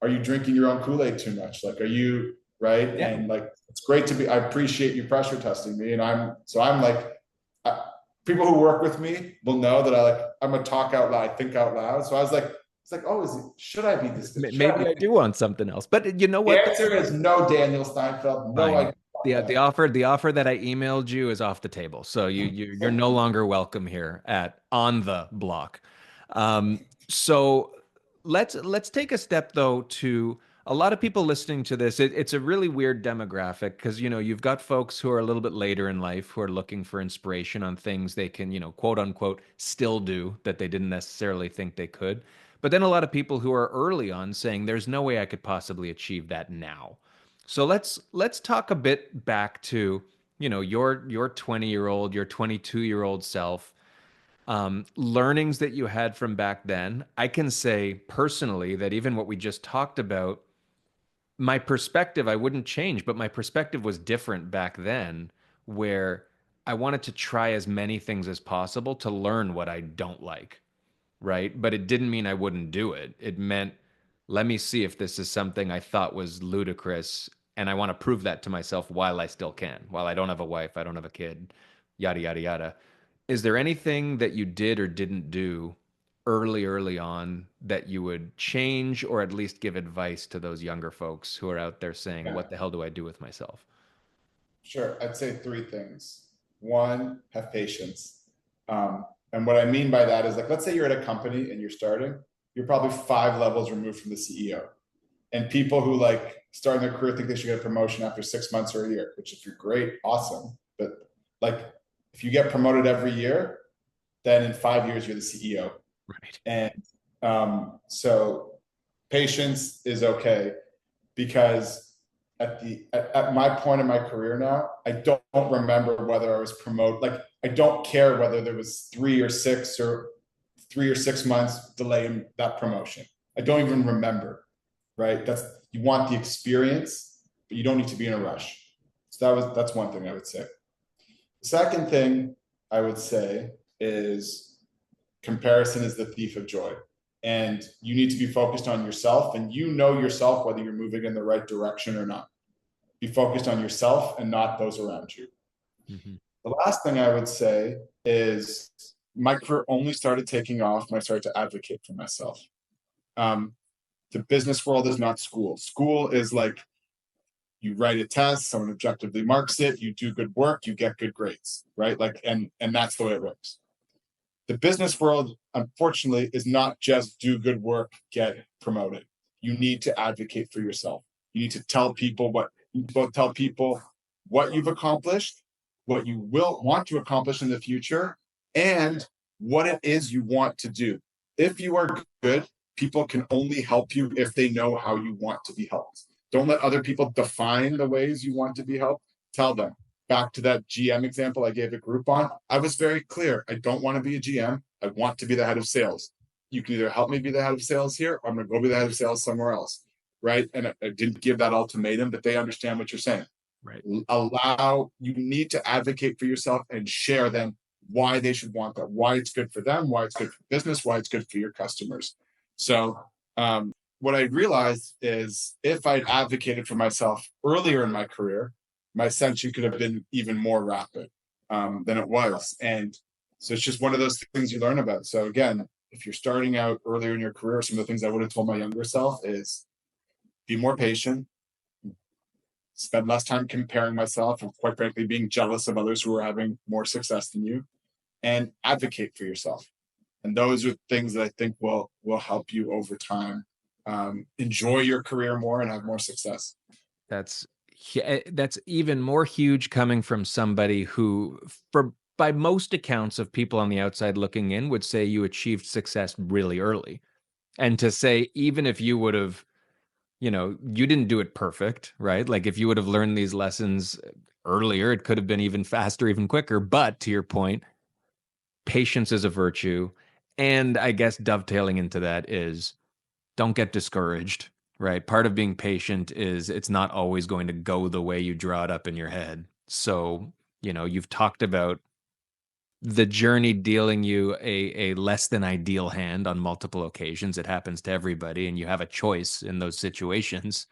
are you drinking your own Kool-Aid too much? Like are you right? yeah, And like it's great to be. I appreciate you pressure testing me, and I'm like people who work with me will know that I'm a talk out loud, I think out loud. So I was like, it's like, oh, should I be this? Should I maybe be? I do want something else. But you know The what? answer is no, Daniel Steinfeld. No, Fine. I. The offer that I emailed you is off the table. So you're no longer welcome here at On the Block. So let's take a step though to a lot of people listening to this. It's a really weird demographic because you've got folks who are a little bit later in life who are looking for inspiration on things they can quote unquote still do that they didn't necessarily think they could. But then a lot of people who are early on saying there's no way I could possibly achieve that now. So let's talk a bit back to, your 20-year-old, your 22-year-old self, learnings that you had from back then. I can say personally that even what we just talked about, my perspective, I wouldn't change, but my perspective was different back then, where I wanted to try as many things as possible to learn what I don't like, right? But it didn't mean I wouldn't do it. It meant, let me see if this is something I thought was ludicrous, and I want to prove that to myself while I still can, while I don't have a wife, I don't have a kid, yada, yada, yada. Is there anything that you did or didn't do early on that you would change or at least give advice to those younger folks who are out there saying, Yeah, what the hell do I do with myself? sure. I'd say three things. One, have patience. And what I mean by that is like, let's say you're at a company and you're starting, you're probably 5 levels removed from the CEO. And people who like start their career think they should get a promotion after 6 months or a year, which if you're great, awesome. But like if you get promoted every year, then in 5 years you're the CEO. Right. And so patience is okay because at my point in my career now, I don't remember whether I was promoted. Like I don't care whether there was 3 or 6 months delay in that promotion. I don't even remember. Right? You want the experience, but you don't need to be in a rush. So that's one thing I would say. The second thing I would say is comparison is the thief of joy. And you need to be focused on yourself, and you know yourself whether you're moving in the right direction or not. Be focused on yourself and not those around you. Mhm. The last thing I would say is my career only started taking off when I started to advocate for myself. Um, the business world is not school. School is like you write a test, someone objectively marks it, you do good work, you get good grades, right? Like, and that's the way it works. The business world, unfortunately, is not just do good work, get promoted. You need to advocate for yourself. You need to tell people what you've accomplished, what you will want to accomplish in the future, and what it is you want to do. If you are good, people can only help you if they know how you want to be helped. Don't let other people define the ways you want to be helped. Tell them. Back to that GM example I gave a group on, I was very clear. I don't want to be a GM. I want to be the head of sales. You can either help me be the head of sales here, or I'm going to go be the head of sales somewhere else. Right. And I didn't give that ultimatum, but they understand what you're saying. Right. You need to advocate for yourself and share them why they should want that, why it's good for them, why it's good for business, why it's good for your customers. So what I realized is if I'd advocated for myself earlier in my career, my ascension could have been even more rapid than it was. And so it's just one of those things you learn about. So again, if you're starting out earlier in your career, some of the things I would have told my younger self is be more patient, spend less time comparing myself and quite frankly being jealous of others who are having more success than you, and advocate for yourself. And those are things that I think will help you over time enjoy your career more and have more success. That's even more huge coming from somebody who, by most accounts of people on the outside looking in, would say you achieved success really early. And to say, even if you would have, you didn't do it perfect, right? Like if you would have learned these lessons earlier, it could have been even faster, even quicker. But to your point, patience is a virtue. And I guess dovetailing into that is don't get discouraged, right? Part of being patient is it's not always going to go the way you draw it up in your head. So, you've talked about the journey dealing you a less than ideal hand on multiple occasions. It happens to everybody, and you have a choice in those situations,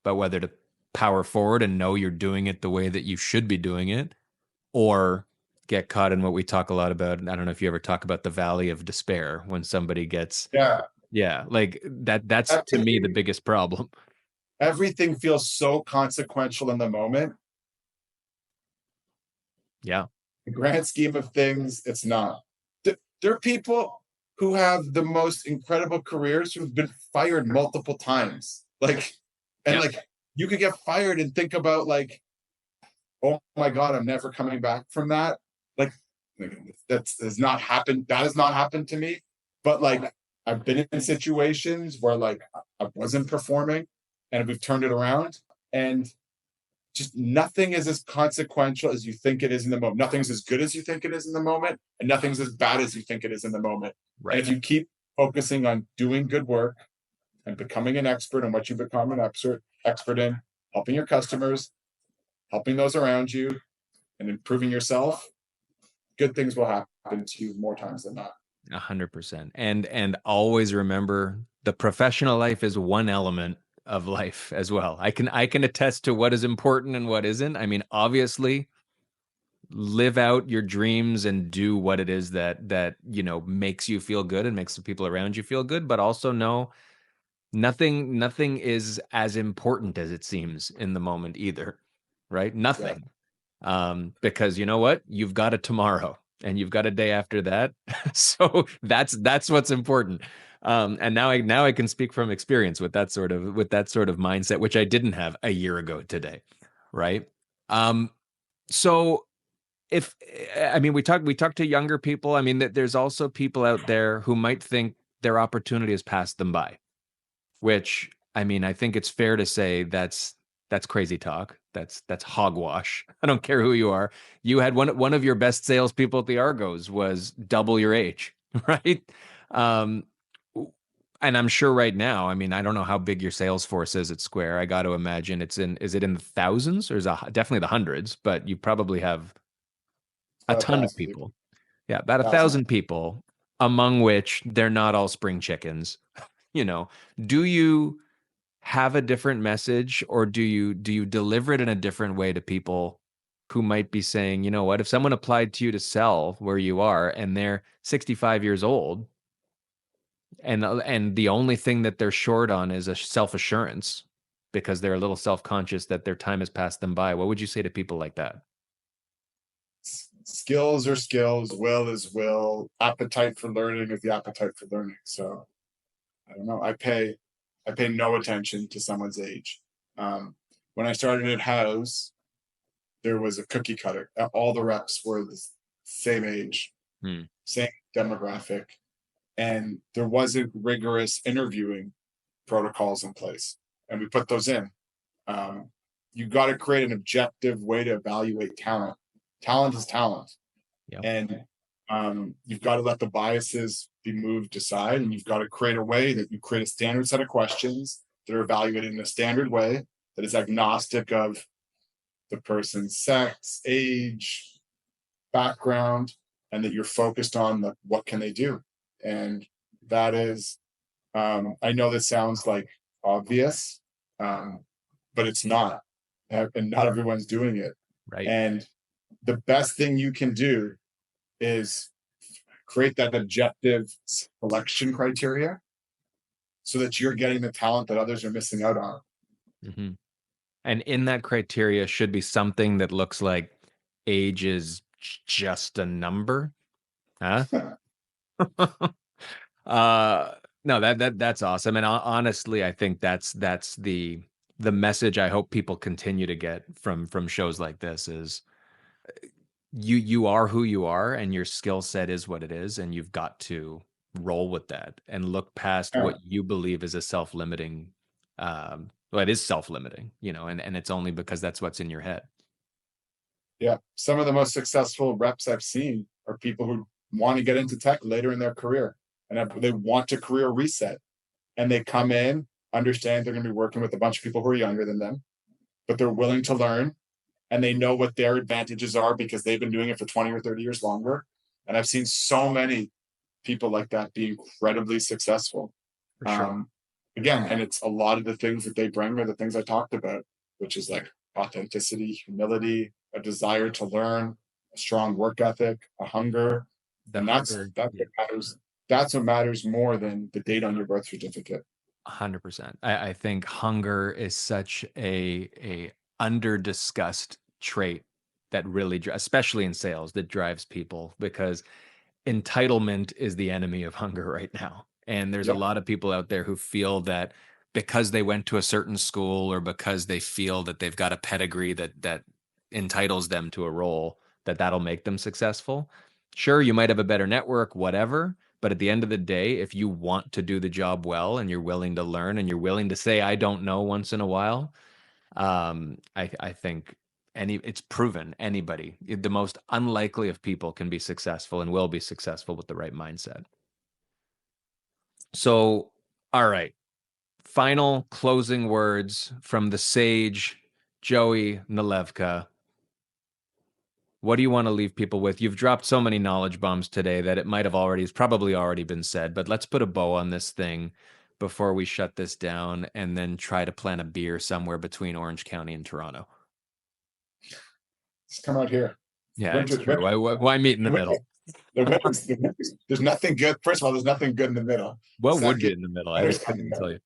but whether to power forward and know you're doing it the way that you should be doing it, or get caught in what we talk a lot about. I don't know if you ever talk about the valley of despair when somebody gets, yeah, like that's to me the biggest problem. Everything feels so consequential in the moment. Yeah. The grand scheme of things, it's not. There are people who have the most incredible careers who've been fired multiple times. Like you could get fired and think about like, oh my God, I'm never coming back from that. Like that has not happened. That has not happened to me. But like I've been in situations where like I wasn't performing and we've turned it around, and just nothing is as consequential as you think it is in the moment. Nothing's as good as you think it is in the moment, and nothing's as bad as you think it is in the moment. Right. And if you keep focusing on doing good work and becoming an expert in what you become an expert in, helping your customers, helping those around you, and improving yourself, good things will happen to you more times than not. 100%. And always remember, the professional life is one element of life as well. I can attest to what is important and what isn't. I mean, obviously, live out your dreams and do what it is that makes you feel good and makes the people around you feel good, but also know nothing is as important as it seems in the moment either, right? Nothing. Because you know what? You've got a tomorrow and you've got a day after that. So that's what's important. And now I can speak from experience with that sort of mindset, which I didn't have a year ago today, right? So we talk to younger people. I mean, that there's also people out there who might think their opportunity has passed them by, which, I mean, I think it's fair to say that's crazy talk. That's hogwash. I don't care who you are. You had one of your best salespeople at the Argos was double your age, right? And I'm sure right now, I mean, I don't know how big your sales force is at Square. I got to imagine is it in the thousands, or is it definitely the hundreds? But you probably have a ton of people. Yeah, about 1,000 people, among which they're not all spring chickens. Do you have a different message, or do you deliver it in a different way to people who might be saying, you know what, if someone applied to you to sell where you are and they're 65 years old and the only thing that they're short on is a self-assurance because they're a little self-conscious that their time has passed them by, what would you say to people like that? Skills are skills, will is will, appetite for learning is the appetite for learning. So I don't know. I pay no attention to someone's age. When I started at House, there was a cookie cutter. All the reps were the same age. same demographic, and there wasn't rigorous interviewing protocols in place, and we put those in. You got to create an objective way to evaluate talent. Talent is talent, Yep. and you've got to let the biases be moved aside, and you've got to create a way that you create a standard set of questions that are evaluated in a standard way that is agnostic of the person's sex, age, background, and that you're focused on what can they do. And that is, I know this sounds like obvious, but it's not, and not everyone's doing it. Right. And the best thing you can do is create that objective selection criteria so that you're getting the talent that others are missing out on. Mm-hmm. And in that criteria should be something that looks like age is just a number. Huh? No, that's awesome. And honestly, I think that's the message I hope people continue to get from shows like this is you are who you are and your skill set is what it is, and you've got to roll with that and look past Yeah. what you believe is a self-limiting well, it is self-limiting, and it's only because that's what's in your head. Yeah. Some of the most successful reps I've seen are people who want to get into tech later in their career and they want a career reset. And they come in, understand they're going to be working with a bunch of people who are younger than them, but they're willing to learn and they know what their advantages are because they've been doing it for 20 or 30 years longer. And I've seen so many people like that be incredibly successful. For sure. Again, and it's a lot of the things that they bring are the things I talked about, which is like authenticity, humility, a desire to learn, a strong work ethic, a hunger. And that's what matters. That's what matters more than the date on your birth certificate. 100%. I think hunger is such a under discussed trait that really, especially in sales, that drives people, because entitlement is the enemy of hunger right now. And there's a Yep. lot of people out there who feel that because they went to a certain school or because they feel that they've got a pedigree that entitles them to a role, that'll make them successful. Sure, you might have a better network, whatever, but at the end of the day, if you want to do the job well and you're willing to learn and you're willing to say I don't know once in a while, I think it's proven anybody, the most unlikely of people, can be successful and will be successful with the right mindset. So, all right, final closing words from the sage Joey Nalevka. What do you want to leave people with? You've dropped so many knowledge bombs today that it's probably already been said, but let's put a bow on this thing before we shut this down and then try to plan a beer somewhere between Orange County and Toronto. Just come out here. Yeah, it's true. Why meet in the middle? There's nothing good. First of all, there's nothing good in the middle. What would be in the middle? I couldn't even tell you.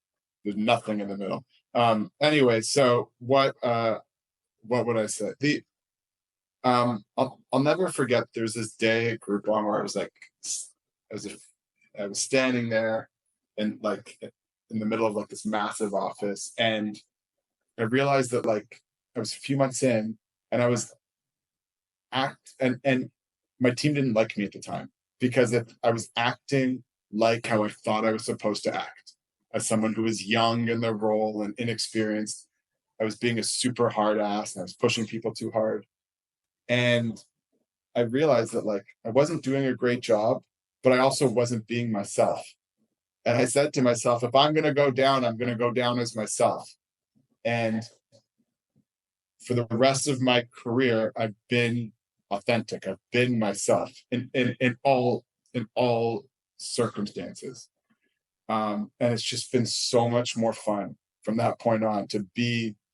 There's nothing in the middle. Anyway, so what would I say? I'll never forget. There's this day at Groupon where I was like, as if I was standing there and like in the middle of like this massive office, and I realized that like I was a few months in, and I was and my team didn't like me at the time because I was acting like how I thought I was supposed to act as someone who was young in their role and inexperienced. I was being a super hard ass and I was pushing people too hard. And I realized that like I wasn't doing a great job, but I also wasn't being myself. And I said to myself, if I'm going to go down, I'm going to go down as myself. And for the rest of my career, I've been authentic. I've been myself in all circumstances. And it's just been so much more fun from that point on to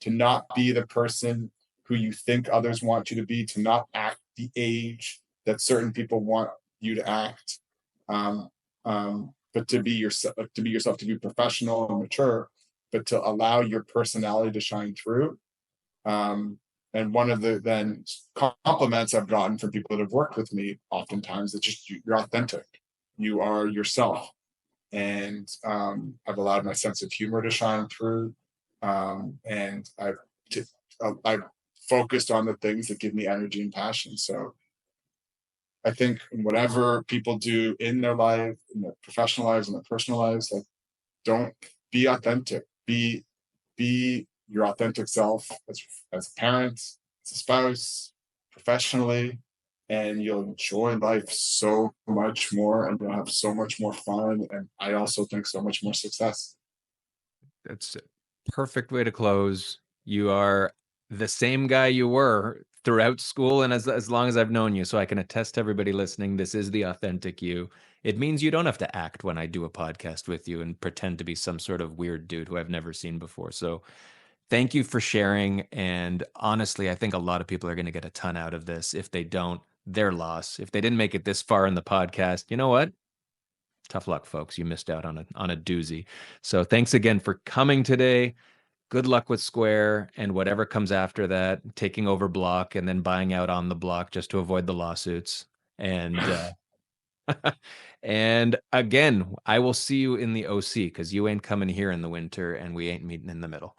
not be the person who you think others want you to be, to not act the age that certain people want you to act, but to be yourself, to be professional and mature, but to allow your personality to shine through. And one of the then compliments I've gotten from people that have worked with me oftentimes is just you're authentic, you are yourself, and I've allowed my sense of humor to shine through, and I've focused on the things that give me energy and passion. So I think whatever people do in their life, in their professional lives, in their personal lives, like, don't be authentic. Be your authentic self as a parent, as a spouse, professionally, and you'll enjoy life so much more, and you'll have so much more fun. And I also think so much more success. That's a perfect way to close. You are the same guy you were throughout school and as long as I've known you. So I can attest to everybody listening, this is the authentic you. It means you don't have to act when I do a podcast with you and pretend to be some sort of weird dude who I've never seen before. So thank you for sharing. And honestly, I think a lot of people are going to get a ton out of this. If they don't, their loss. If they didn't make it this far in the podcast, you know what? Tough luck, folks. You missed out on a doozy. So thanks again for coming today. Good luck with Square and whatever comes after that, taking over Block and then buying out on the Block just to avoid the lawsuits. And and again, I will see you in the OC because you ain't coming here in the winter and we ain't meeting in the middle.